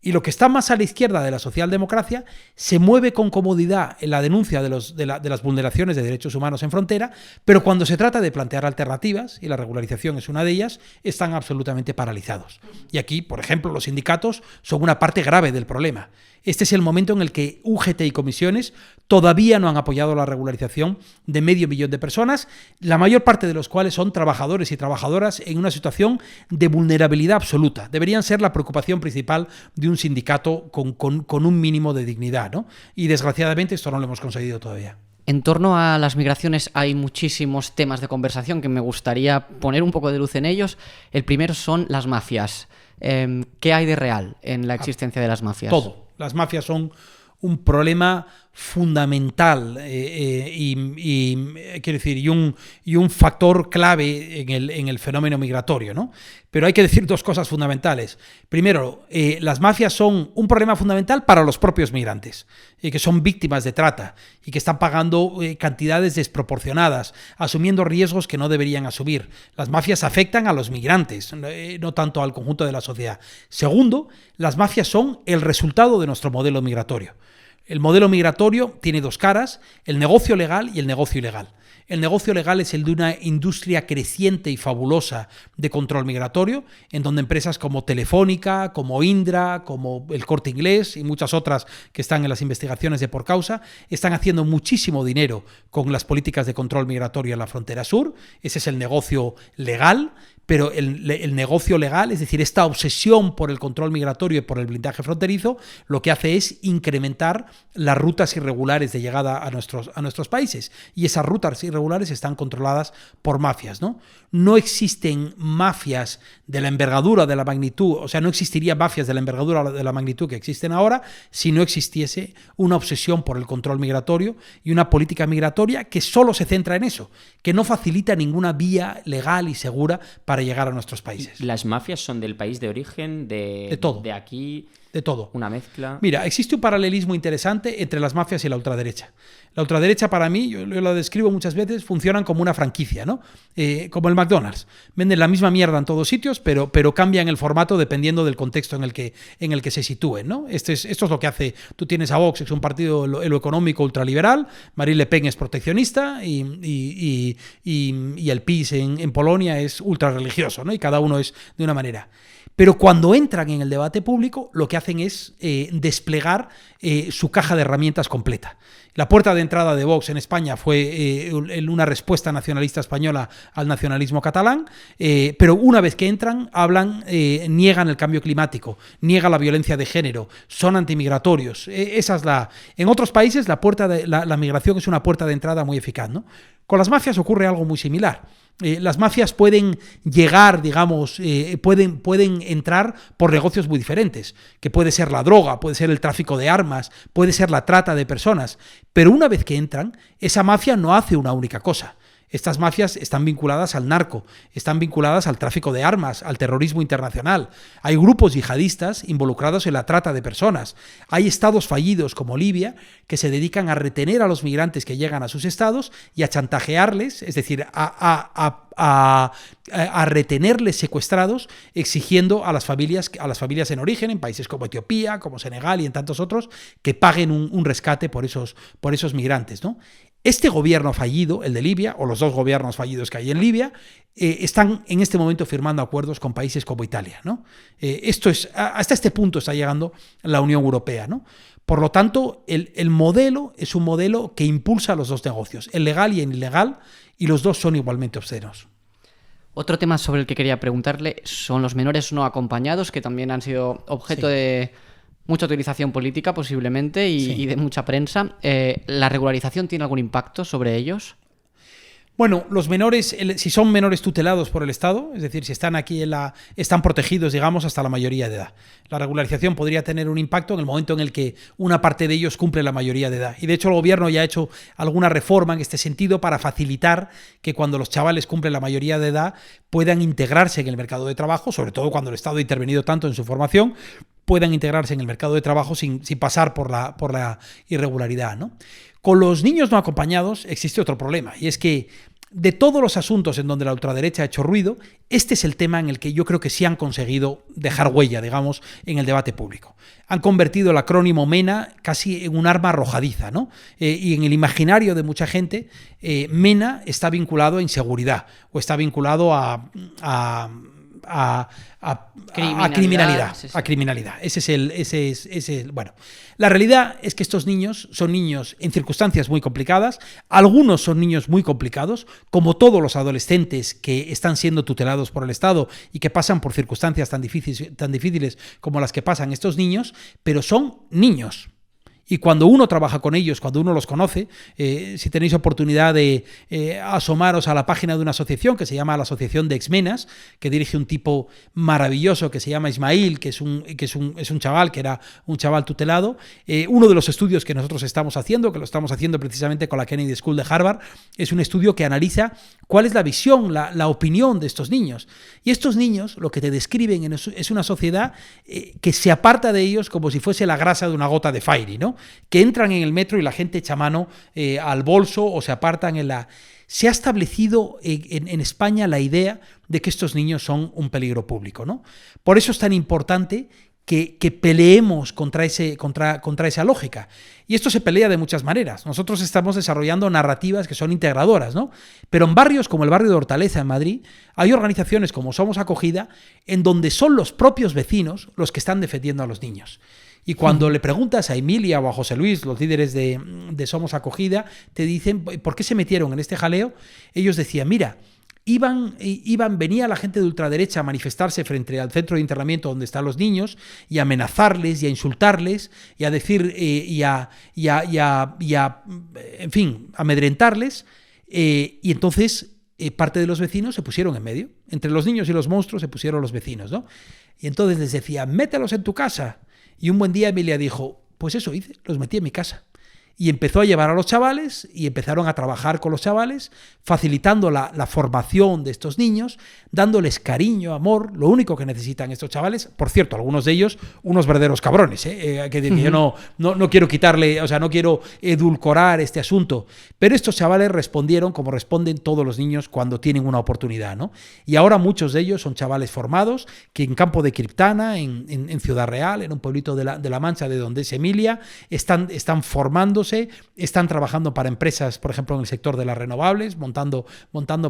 S3: Y lo que está más a la izquierda de la socialdemocracia se mueve con comodidad en la denuncia de las vulneraciones de derechos humanos en frontera, pero cuando se trata de plantear alternativas, y la regularización es una de ellas, están absolutamente paralizados. Y aquí, por ejemplo, los sindicatos son una parte grave del problema. Este es el momento en el que UGT y comisiones todavía no han apoyado la regularización de 500.000 de personas, la mayor parte de los cuales son trabajadores y trabajadoras en una situación de vulnerabilidad absoluta. Deberían ser la preocupación principal de un sindicato con un mínimo de dignidad, ¿no? Y desgraciadamente esto no lo hemos conseguido todavía.
S1: En torno a las migraciones hay muchísimos temas de conversación que me gustaría poner un poco de luz en ellos. El primero son las mafias. ¿Qué hay de real en la existencia de las mafias?
S3: Todo. Las mafias son un problema fundamental quiero decir, y un factor clave en el fenómeno migratorio, ¿no? Pero hay que decir dos cosas fundamentales. Primero, las mafias son un problema fundamental para los propios migrantes, que son víctimas de trata y que están pagando cantidades desproporcionadas, asumiendo riesgos que no deberían asumir. Las mafias afectan a los migrantes, no tanto al conjunto de la sociedad. Segundo, las mafias son el resultado de nuestro modelo migratorio. El modelo migratorio tiene dos caras, el negocio legal y el negocio ilegal. El negocio legal es el de una industria creciente y fabulosa de control migratorio, en donde empresas como Telefónica, como Indra, como el Corte Inglés y muchas otras que están en las investigaciones de por causa, están haciendo muchísimo dinero con las políticas de control migratorio en la frontera sur. Ese es el negocio legal, pero el negocio legal, es decir, esta obsesión por el control migratorio y por el blindaje fronterizo, lo que hace es incrementar las rutas irregulares de llegada a nuestros países. Y esas rutas irregulares están controladas por mafias, ¿no? No existen mafias de la envergadura, de la magnitud, o sea, no existirían mafias de la envergadura, de la magnitud que existen ahora si no existiese una obsesión por el control migratorio y una política migratoria que solo se centra en eso, que no facilita ninguna vía legal y segura para llegar a nuestros países.
S2: ¿Las mafias son del país de origen,
S3: de todo,
S2: de aquí?
S3: De todo.
S2: Una mezcla.
S3: Mira, existe un paralelismo interesante entre las mafias y la ultraderecha. La ultraderecha, para mí, yo la describo muchas veces, funcionan como una franquicia, ¿no? Como el McDonald's. Venden la misma mierda en todos sitios, pero cambian el formato dependiendo del contexto en el que se sitúen, ¿no? Esto es lo que hace. Tú tienes a Vox, que es un partido en lo económico ultraliberal, Marine Le Pen es proteccionista y el PiS en Polonia es ultrarreligioso, ¿no? Y cada uno es de una manera. Pero cuando entran en el debate público, lo que hacen es desplegar su caja de herramientas completa. La puerta de entrada de Vox en España fue una respuesta nacionalista española al nacionalismo catalán, pero una vez que entran, niegan el cambio climático, niegan la violencia de género, son antimigratorios. En otros países la migración es una puerta de entrada muy eficaz, ¿no? Con las mafias ocurre algo muy similar. Las mafias pueden llegar, digamos, pueden entrar por negocios muy diferentes, que puede ser la droga, puede ser el tráfico de armas, puede ser la trata de personas, pero una vez que entran, esa mafia no hace una única cosa. Estas mafias están vinculadas al narco, están vinculadas al tráfico de armas, al terrorismo internacional. Hay grupos yihadistas involucrados en la trata de personas. Hay estados fallidos como Libia que se dedican a retener a los migrantes que llegan a sus estados y a chantajearles, es decir, a retenerles secuestrados, exigiendo a las familias en origen, en países como Etiopía, como Senegal y en tantos otros, que paguen un rescate por esos migrantes, ¿no? Este gobierno fallido, el de Libia, o los dos gobiernos fallidos que hay en Libia, están en este momento firmando acuerdos con países como Italia, ¿no? Hasta este punto está llegando la Unión Europea, ¿no? Por lo tanto, el modelo es un modelo que impulsa los dos negocios, el legal y el ilegal, y los dos son igualmente obscenos.
S1: Otro tema sobre el que quería preguntarle son los menores no acompañados, que también han sido objeto de mucha utilización política posiblemente y de mucha prensa. ¿La regularización tiene algún impacto sobre ellos?
S3: Bueno, los menores, si son menores tutelados por el Estado, es decir, si están aquí están protegidos, digamos, hasta la mayoría de edad. La regularización podría tener un impacto en el momento en el que una parte de ellos cumple la mayoría de edad. Y de hecho el gobierno ya ha hecho alguna reforma en este sentido para facilitar que cuando los chavales cumplen la mayoría de edad puedan integrarse en el mercado de trabajo, sobre todo cuando el Estado ha intervenido tanto en su formación, puedan integrarse en el mercado de trabajo sin pasar por la irregularidad, ¿no? Con los niños no acompañados existe otro problema, y es que de todos los asuntos en donde la ultraderecha ha hecho ruido, este es el tema en el que yo creo que sí han conseguido dejar huella, digamos, en el debate público. Han convertido el acrónimo MENA casi en un arma arrojadiza, ¿no? Y en el imaginario de mucha gente, MENA está vinculado a inseguridad o está vinculado a criminalidad.
S1: Sí.
S3: A criminalidad. Bueno, la realidad es que estos niños son niños en circunstancias muy complicadas. Algunos son niños muy complicados, como todos los adolescentes que están siendo tutelados por el Estado y que pasan por circunstancias tan difíciles como las que pasan estos niños, pero son niños. Y cuando uno trabaja con ellos, cuando uno los conoce, si tenéis oportunidad de asomaros a la página de una asociación que se llama la Asociación de Exmenas, que dirige un tipo maravilloso que se llama Ismail, que es un chaval, que era un chaval tutelado. Uno de los estudios que nosotros estamos haciendo, que lo estamos haciendo precisamente con la Kennedy School de Harvard, es un estudio que analiza cuál es la visión, la opinión de estos niños. Y estos niños lo que te describen es una sociedad que se aparta de ellos como si fuese la grasa de una gota de Fairy, ¿no? Que entran en el metro y la gente echa mano al bolso o se apartan Se ha establecido en España la idea de que estos niños son un peligro público, ¿no? Por eso es tan importante que peleemos contra esa lógica. Y esto se pelea de muchas maneras. Nosotros estamos desarrollando narrativas que son integradoras, ¿no? Pero en barrios como el barrio de Hortaleza, en Madrid, hay organizaciones como Somos Acogida, en donde son los propios vecinos los que están defendiendo a los niños. Y cuando le preguntas a Emilia o a José Luis, los líderes de Somos Acogida, te dicen, ¿por qué se metieron en este jaleo? Ellos decían, mira, venía la gente de ultraderecha a manifestarse frente al centro de internamiento donde están los niños y a amenazarles y a insultarles y a decir en fin, amedrentarles, y entonces parte de los vecinos se pusieron en medio. Entre los niños y los monstruos se pusieron los vecinos, ¿no? Y entonces les decía, mételos en tu casa. Y un buen día Emilia dijo, pues eso hice, los metí en mi casa. Y empezó a llevar a los chavales y empezaron a trabajar con los chavales, facilitando la formación de estos niños, dándoles cariño, amor, lo único que necesitan estos chavales. Por cierto, algunos de ellos, unos verdaderos cabrones, que yo no quiero quitarle, o sea, no quiero edulcorar este asunto, pero estos chavales respondieron como responden todos los niños cuando tienen una oportunidad, ¿no? Y ahora muchos de ellos son chavales formados que en Campo de Criptana, en Ciudad Real, en un pueblito de la Mancha de donde es Emilia, están formándose, están trabajando para empresas, por ejemplo, en el sector de las renovables, montando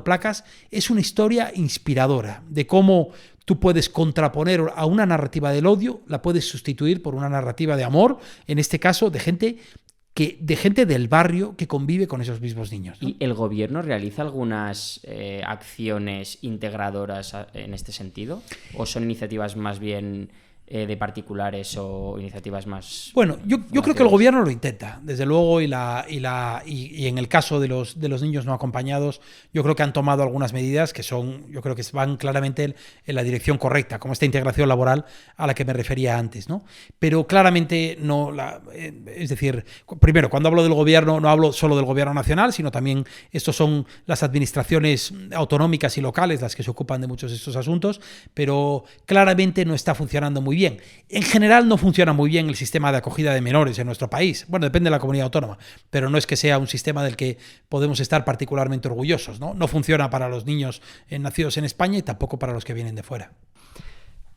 S3: placas. Es una historia inspiradora de cómo tú puedes contraponer a una narrativa del odio, la puedes sustituir por una narrativa de amor, en este caso de gente del barrio que convive con esos mismos niños, ¿no?
S2: ¿Y el gobierno realiza algunas acciones integradoras en este sentido? ¿O son iniciativas más bien de particulares o iniciativas más?
S3: Bueno, yo creo que el gobierno lo intenta, desde luego, y en el caso de los niños no acompañados, yo creo que han tomado algunas medidas que yo creo que van claramente en la dirección correcta, como esta integración laboral a la que me refería antes, ¿no? Pero claramente no, es decir, primero, cuando hablo del gobierno, no hablo solo del gobierno nacional, sino también estos son las administraciones autonómicas y locales las que se ocupan de muchos de estos asuntos, pero claramente no está funcionando muy bien. En general no funciona muy bien el sistema de acogida de menores en nuestro país. Bueno, depende de la comunidad autónoma, pero no es que sea un sistema del que podemos estar particularmente orgullosos, ¿no? No funciona para los niños nacidos en España y tampoco para los que vienen de fuera.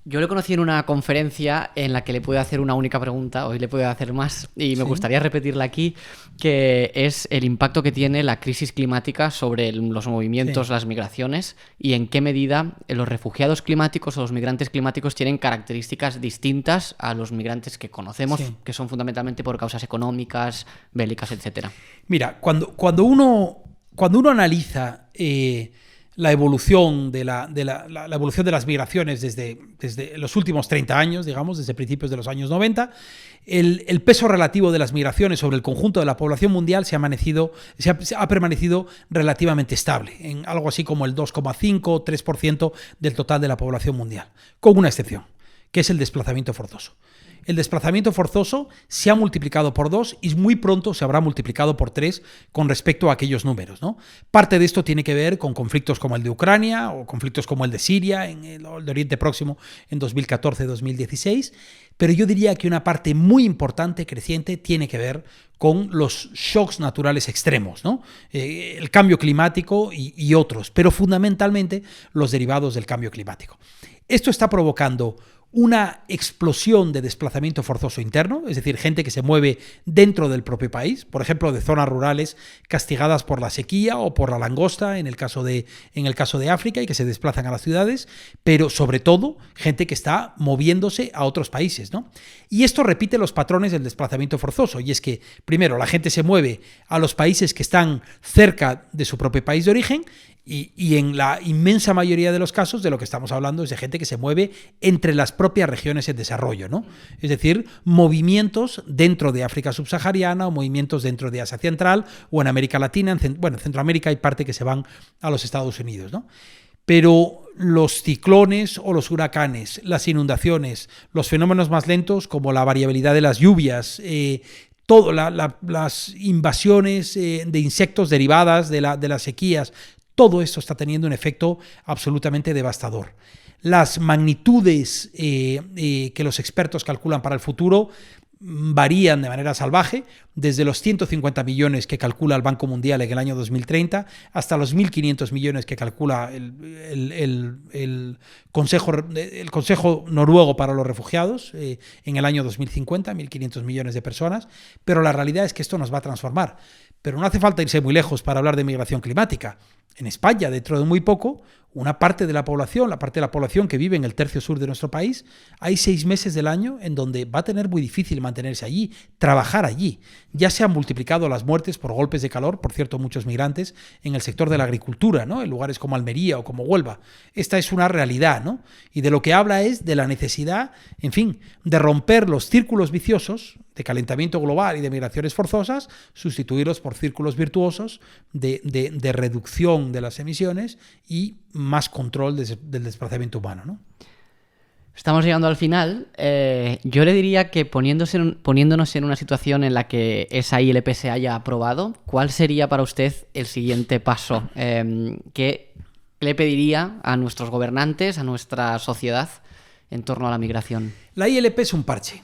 S1: Yo le conocí en una conferencia en la que le pude hacer una única pregunta, hoy le puedo hacer más, y me gustaría repetirla aquí, que es el impacto que tiene la crisis climática sobre los movimientos, las migraciones, y en qué medida los refugiados climáticos o los migrantes climáticos tienen características distintas a los migrantes que conocemos, que son fundamentalmente por causas económicas, bélicas, etcétera.
S3: Mira, cuando uno analiza la evolución de la evolución de las migraciones desde los últimos 30 años, digamos, desde principios de los años 90, el peso relativo de las migraciones sobre el conjunto de la población mundial ha permanecido relativamente estable, en algo así como el 2,5 3% del total de la población mundial, con una excepción, que es el desplazamiento forzoso. El desplazamiento forzoso se ha multiplicado por 2 y muy pronto se habrá multiplicado por 3 con respecto a aquellos números, ¿no? Parte de esto tiene que ver con conflictos como el de Ucrania o conflictos como el de Siria en el Oriente Próximo en 2014-2016, pero yo diría que una parte muy importante, creciente, tiene que ver con los shocks naturales extremos, ¿no? El cambio climático y otros, pero fundamentalmente los derivados del cambio climático. Esto está provocando una explosión de desplazamiento forzoso interno, es decir, gente que se mueve dentro del propio país, por ejemplo, de zonas rurales castigadas por la sequía o por la langosta, en el caso de África, y que se desplazan a las ciudades, pero sobre todo gente que está moviéndose a otros países, ¿no? Y esto repite los patrones del desplazamiento forzoso, y es que, primero, la gente se mueve a los países que están cerca de su propio país de origen, y en la inmensa mayoría de los casos de lo que estamos hablando es de gente que se mueve entre las propias regiones en desarrollo, ¿no? Es decir, movimientos dentro de África subsahariana o movimientos dentro de Asia Central o en América Latina, en Centroamérica hay parte que se van a los Estados Unidos, ¿no? Pero los ciclones o los huracanes, las inundaciones, los fenómenos más lentos como la variabilidad de las lluvias, las invasiones de insectos derivadas de las sequías, todo esto está teniendo un efecto absolutamente devastador. Las magnitudes que los expertos calculan para el futuro varían de manera salvaje, desde los 150 millones que calcula el Banco Mundial en el año 2030 hasta los 1.500 millones que calcula el Consejo Noruego para los Refugiados en el año 2050, 1.500 millones de personas, pero la realidad es que esto nos va a transformar. Pero no hace falta irse muy lejos para hablar de migración climática. En España, dentro de muy poco, una parte de la población que vive en el tercio sur de nuestro país, hay 6 meses del año en donde va a tener muy difícil mantenerse allí, trabajar allí. Ya se han multiplicado las muertes por golpes de calor, por cierto, muchos migrantes en el sector de la agricultura, ¿no? En lugares como Almería o como Huelva. Esta es una realidad, ¿no? Y de lo que habla es de la necesidad, en fin, de romper los círculos viciosos de calentamiento global y de migraciones forzosas, sustituirlos por círculos virtuosos de reducción de las emisiones y más control del desplazamiento humano, ¿no?
S1: Estamos llegando al final. Yo le diría que poniéndonos en una situación en la que esa ILP se haya aprobado, ¿cuál sería para usted el siguiente paso? ¿Qué le pediría a nuestros gobernantes, a nuestra sociedad, en torno a la migración?
S3: La ILP es un parche.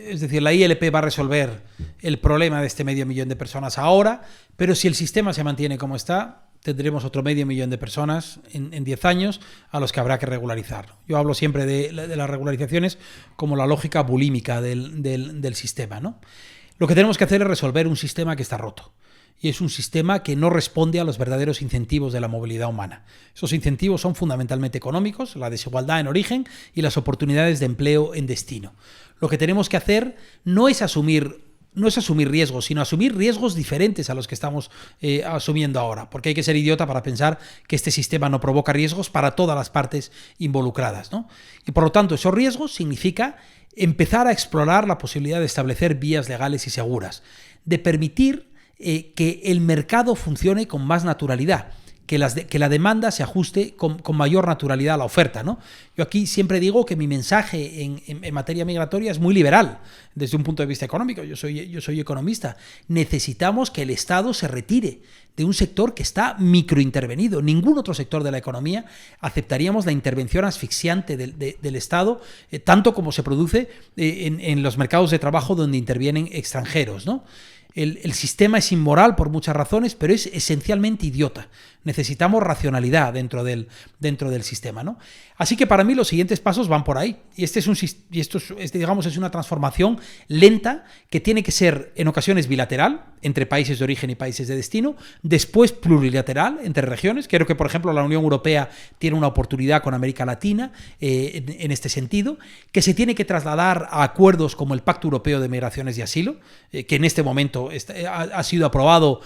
S3: Es decir, la ILP va a resolver el problema de este 500.000 de personas ahora, pero si el sistema se mantiene como está, tendremos otro 500.000 de personas en 10 años a los que habrá que regularizar. Yo hablo siempre de las regularizaciones como la lógica bulímica del sistema, ¿no? Lo que tenemos que hacer es resolver un sistema que está roto. Y es un sistema que no responde a los verdaderos incentivos de la movilidad humana. Esos incentivos son fundamentalmente económicos, la desigualdad en origen y las oportunidades de empleo en destino. Lo que tenemos que hacer no es asumir riesgos, sino asumir riesgos diferentes a los que estamos asumiendo ahora, porque hay que ser idiota para pensar que este sistema no provoca riesgos para todas las partes involucradas, ¿no? Y por lo tanto, esos riesgos significa empezar a explorar la posibilidad de establecer vías legales y seguras, de permitir que el mercado funcione con más naturalidad, que la demanda se ajuste con mayor naturalidad a la oferta, ¿no? Yo aquí siempre digo que mi mensaje en materia migratoria es muy liberal desde un punto de vista económico. Yo soy economista. Necesitamos que el Estado se retire de un sector que está microintervenido. Ningún otro sector de la economía aceptaríamos la intervención asfixiante del Estado, tanto como se produce en los mercados de trabajo donde intervienen extranjeros, ¿no? El sistema es inmoral por muchas razones, pero es esencialmente idiota. Necesitamos racionalidad dentro del sistema, ¿no? Así que para mí los siguientes pasos van por ahí. Y esto es una transformación lenta que tiene que ser en ocasiones bilateral entre países de origen y países de destino, después plurilateral entre regiones. Creo que, por ejemplo, la Unión Europea tiene una oportunidad con América Latina en este sentido, que se tiene que trasladar a acuerdos como el Pacto Europeo de Migraciones y Asilo, que en este momento ha sido aprobado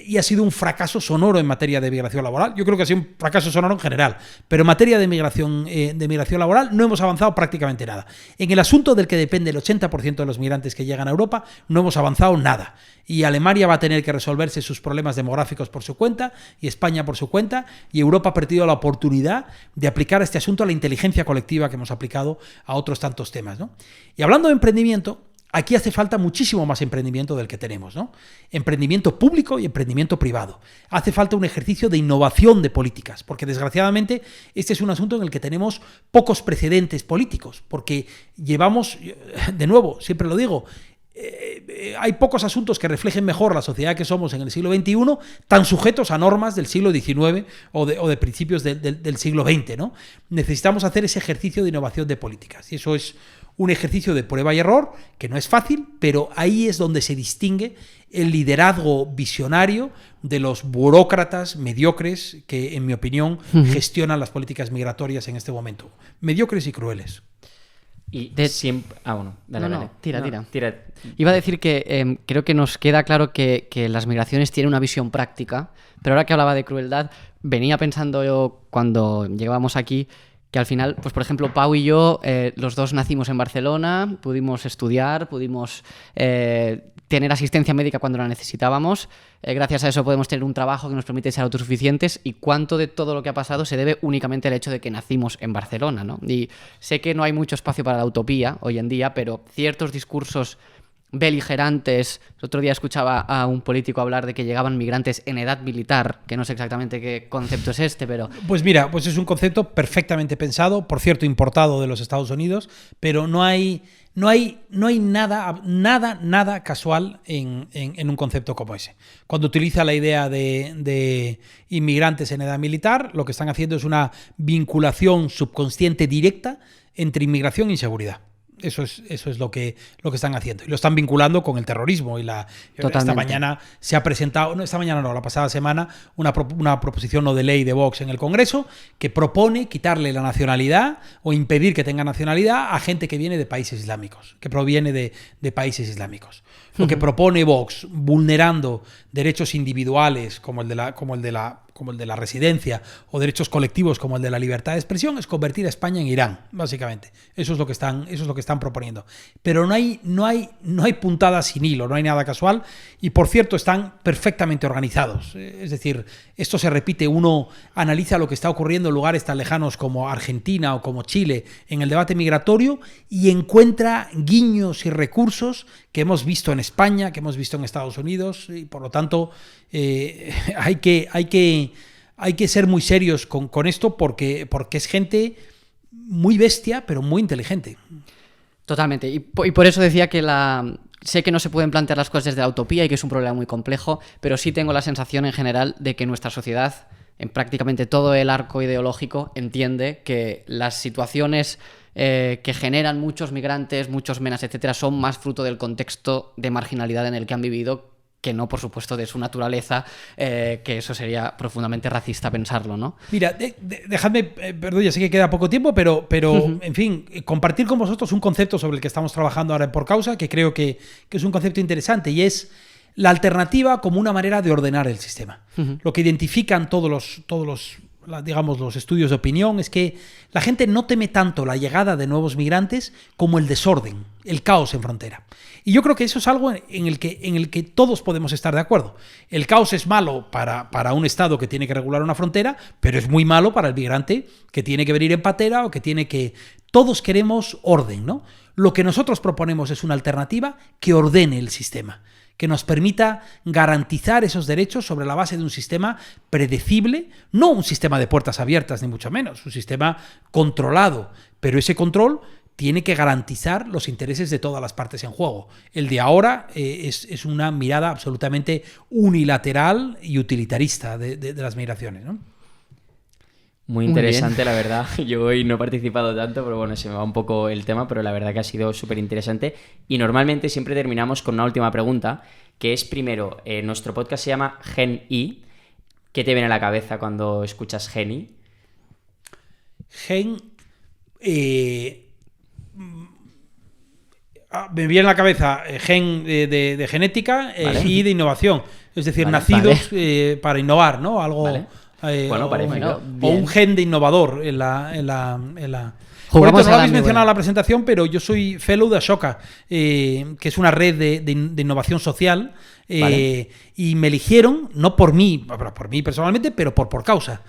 S3: y ha sido un fracaso sonoro en materia de migración laboral. Yo creo que ha sido un fracaso sonoro en general, pero en materia de migración laboral no hemos avanzado prácticamente nada. En el asunto del que depende el 80% de los migrantes que llegan a Europa, no hemos avanzado nada. Y Alemania va a tener que resolverse sus problemas demográficos por su cuenta, y España por su cuenta, y Europa ha perdido la oportunidad de aplicar a este asunto a la inteligencia colectiva que hemos aplicado a otros tantos temas, ¿no? Y hablando de emprendimiento, aquí hace falta muchísimo más emprendimiento del que tenemos, ¿no? Emprendimiento público y emprendimiento privado. Hace falta un ejercicio de innovación de políticas, porque desgraciadamente este es un asunto en el que tenemos pocos precedentes políticos, porque llevamos, de nuevo, siempre lo digo, hay pocos asuntos que reflejen mejor la sociedad que somos en el siglo XXI, tan sujetos a normas del siglo XIX o de principios del siglo XX, ¿no? Necesitamos hacer ese ejercicio de innovación de políticas, y eso es un ejercicio de prueba y error, que no es fácil, pero ahí es donde se distingue el liderazgo visionario de los burócratas mediocres que, en mi opinión, gestionan las políticas migratorias en este momento. Mediocres y crueles.
S2: Y siempre... bueno, dale.
S1: Tira. Iba a decir que creo que nos queda claro que las migraciones tienen una visión práctica, pero ahora que hablaba de crueldad, venía pensando yo cuando llegábamos aquí que al final, pues por ejemplo, Pau y yo, los dos nacimos en Barcelona, pudimos estudiar, pudimos tener asistencia médica cuando la necesitábamos. Gracias a eso podemos tener un trabajo que nos permite ser autosuficientes, y cuánto de todo lo que ha pasado se debe únicamente al hecho de que nacimos en Barcelona, ¿no? Y sé que no hay mucho espacio para la utopía hoy en día, pero ciertos discursos beligerantes. El otro día escuchaba a un político hablar de que llegaban migrantes en edad militar, que no sé exactamente qué concepto es este, pero...
S3: Pues mira, pues es un concepto perfectamente pensado, por cierto, importado de los Estados Unidos, pero no hay nada casual en un concepto como ese. Cuando utiliza la idea de inmigrantes en edad militar, lo que están haciendo es una vinculación subconsciente directa entre inmigración y seguridad. eso es lo que están haciendo. Y lo están vinculando con el terrorismo. Esta mañana se ha presentado, la pasada semana, una proposición no de ley de Vox en el Congreso que propone quitarle la nacionalidad o impedir que tenga nacionalidad a gente que viene de países islámicos, que proviene de países islámicos. Lo que propone Vox, vulnerando derechos individuales como el de la residencia o derechos colectivos como el de la libertad de expresión, es convertir a España en Irán, básicamente. Eso es lo que están proponiendo. Pero no hay puntadas sin hilo, no hay nada casual y, por cierto, están perfectamente organizados. Es decir, esto se repite, uno analiza lo que está ocurriendo en lugares tan lejanos como Argentina o como Chile en el debate migratorio y encuentra guiños y recursos que hemos visto en España, que hemos visto en Estados Unidos y, por lo tanto, hay que ser muy serios con esto porque es gente muy bestia, pero muy inteligente.
S1: Totalmente. Y por eso decía que sé que no se pueden plantear las cosas desde la utopía y que es un problema muy complejo, pero sí tengo la sensación en general de que nuestra sociedad, en prácticamente todo el arco ideológico, entiende que las situaciones que generan muchos migrantes, muchos menas, etcétera, son más fruto del contexto de marginalidad en el que han vivido, que no, por supuesto, de su naturaleza, que eso sería profundamente racista pensarlo, ¿no?
S3: Mira, dejadme, perdón, ya sé que queda poco tiempo, pero en fin, compartir con vosotros un concepto sobre el que estamos trabajando ahora en Por Causa, que creo que es un concepto interesante, y es la alternativa como una manera de ordenar el sistema. Lo que identifican todos los estudios de opinión es que la gente no teme tanto la llegada de nuevos migrantes como el desorden, el caos en frontera. Y yo creo que eso es algo en el que todos podemos estar de acuerdo. El caos es malo para un Estado que tiene que regular una frontera, pero es muy malo para el migrante que tiene que venir en patera o que tiene que... Todos queremos orden, ¿no? Lo que nosotros proponemos es una alternativa que ordene el sistema, que nos permita garantizar esos derechos sobre la base de un sistema predecible, no un sistema de puertas abiertas, ni mucho menos, un sistema controlado, pero ese control tiene que garantizar los intereses de todas las partes en juego. El de ahora es una mirada absolutamente unilateral y utilitarista de las migraciones, ¿no?
S2: Muy interesante, la verdad. Yo hoy no he participado tanto, pero bueno, se me va un poco el tema, pero la verdad que ha sido súper interesante. Y normalmente siempre terminamos con una última pregunta, que es primero, nuestro podcast se llama Gen I. ¿Qué te viene a la cabeza cuando escuchas Gen I?
S3: Gen... me viene a la cabeza gen de genética, ¿vale? Y de innovación. Es decir, ¿vale? Nacidos ¿vale? Para innovar, ¿no? Algo... ¿Vale?
S2: Bueno, parece
S3: o un gen de innovador en la... Por eso no lo habéis mencionado en la presentación, pero yo soy fellow de Ashoka, que es una red de innovación social, vale. Y me eligieron, no por mí personalmente, pero por Causa.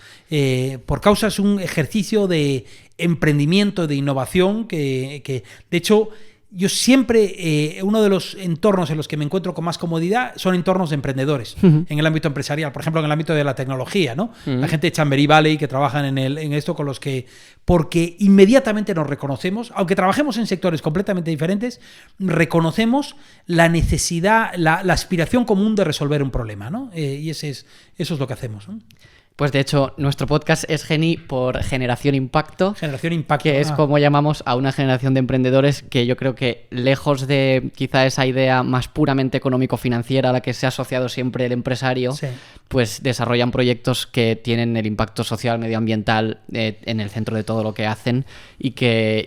S3: Por Causa es un ejercicio de emprendimiento, de innovación, que de hecho... Yo siempre, uno de los entornos en los que me encuentro con más comodidad son entornos de emprendedores, en el ámbito empresarial, por ejemplo, en el ámbito de la tecnología, ¿no? La gente de Chamberí Valley que trabajan en esto con los que... Porque inmediatamente nos reconocemos, aunque trabajemos en sectores completamente diferentes, reconocemos la necesidad, la aspiración común de resolver un problema, ¿no? Y eso es lo que hacemos, ¿no?
S1: Pues de hecho, nuestro podcast es Geni por Generación Impacto.
S3: Generación Impacto.
S1: Que es como llamamos a una generación de emprendedores que yo creo que, lejos de quizá esa idea más puramente económico-financiera a la que se ha asociado siempre el empresario, sí, pues desarrollan proyectos que tienen el impacto social, medioambiental en el centro de todo lo que hacen y que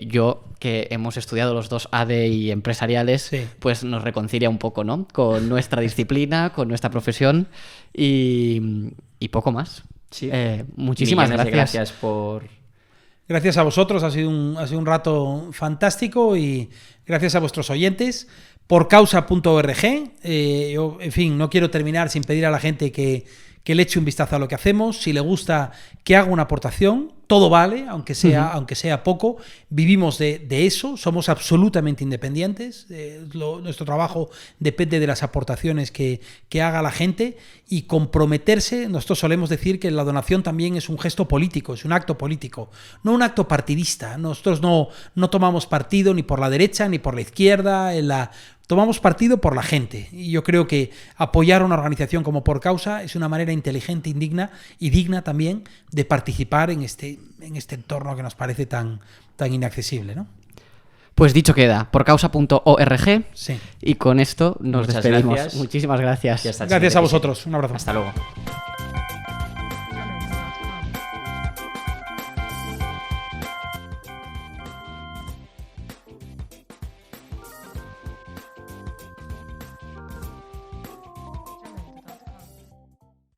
S1: que hemos estudiado los dos ADE y empresariales, sí, pues nos reconcilia un poco, ¿no? Con nuestra disciplina, con nuestra profesión y poco más.
S2: Sí.
S1: Muchísimas
S2: gracias por...
S3: Gracias a vosotros, ha sido un rato fantástico y gracias a vuestros oyentes. Porcausa.org. Yo, en fin, no quiero terminar sin pedir a la gente que le eche un vistazo a lo que hacemos. Si le gusta, que haga una aportación. Todo vale, aunque sea poco. Vivimos de eso, somos absolutamente independientes. Nuestro trabajo depende de las aportaciones que haga la gente y comprometerse. Nosotros solemos decir que la donación también es un gesto político, es un acto político, no un acto partidista. Nosotros no tomamos partido ni por la derecha ni por la izquierda. Tomamos partido por la gente y yo creo que apoyar a una organización como Por Causa es una manera inteligente, digna también de participar en este entorno que nos parece tan inaccesible, ¿no?
S4: Pues dicho queda, porcausa.org.
S3: Sí.
S4: Y con esto nos
S2: Muchas
S4: despedimos.
S2: gracias.
S4: Muchísimas gracias.
S2: Y hasta el
S3: Gracias
S2: siguiente
S3: a
S2: episodio.
S3: vosotros. Un abrazo.
S2: Hasta luego.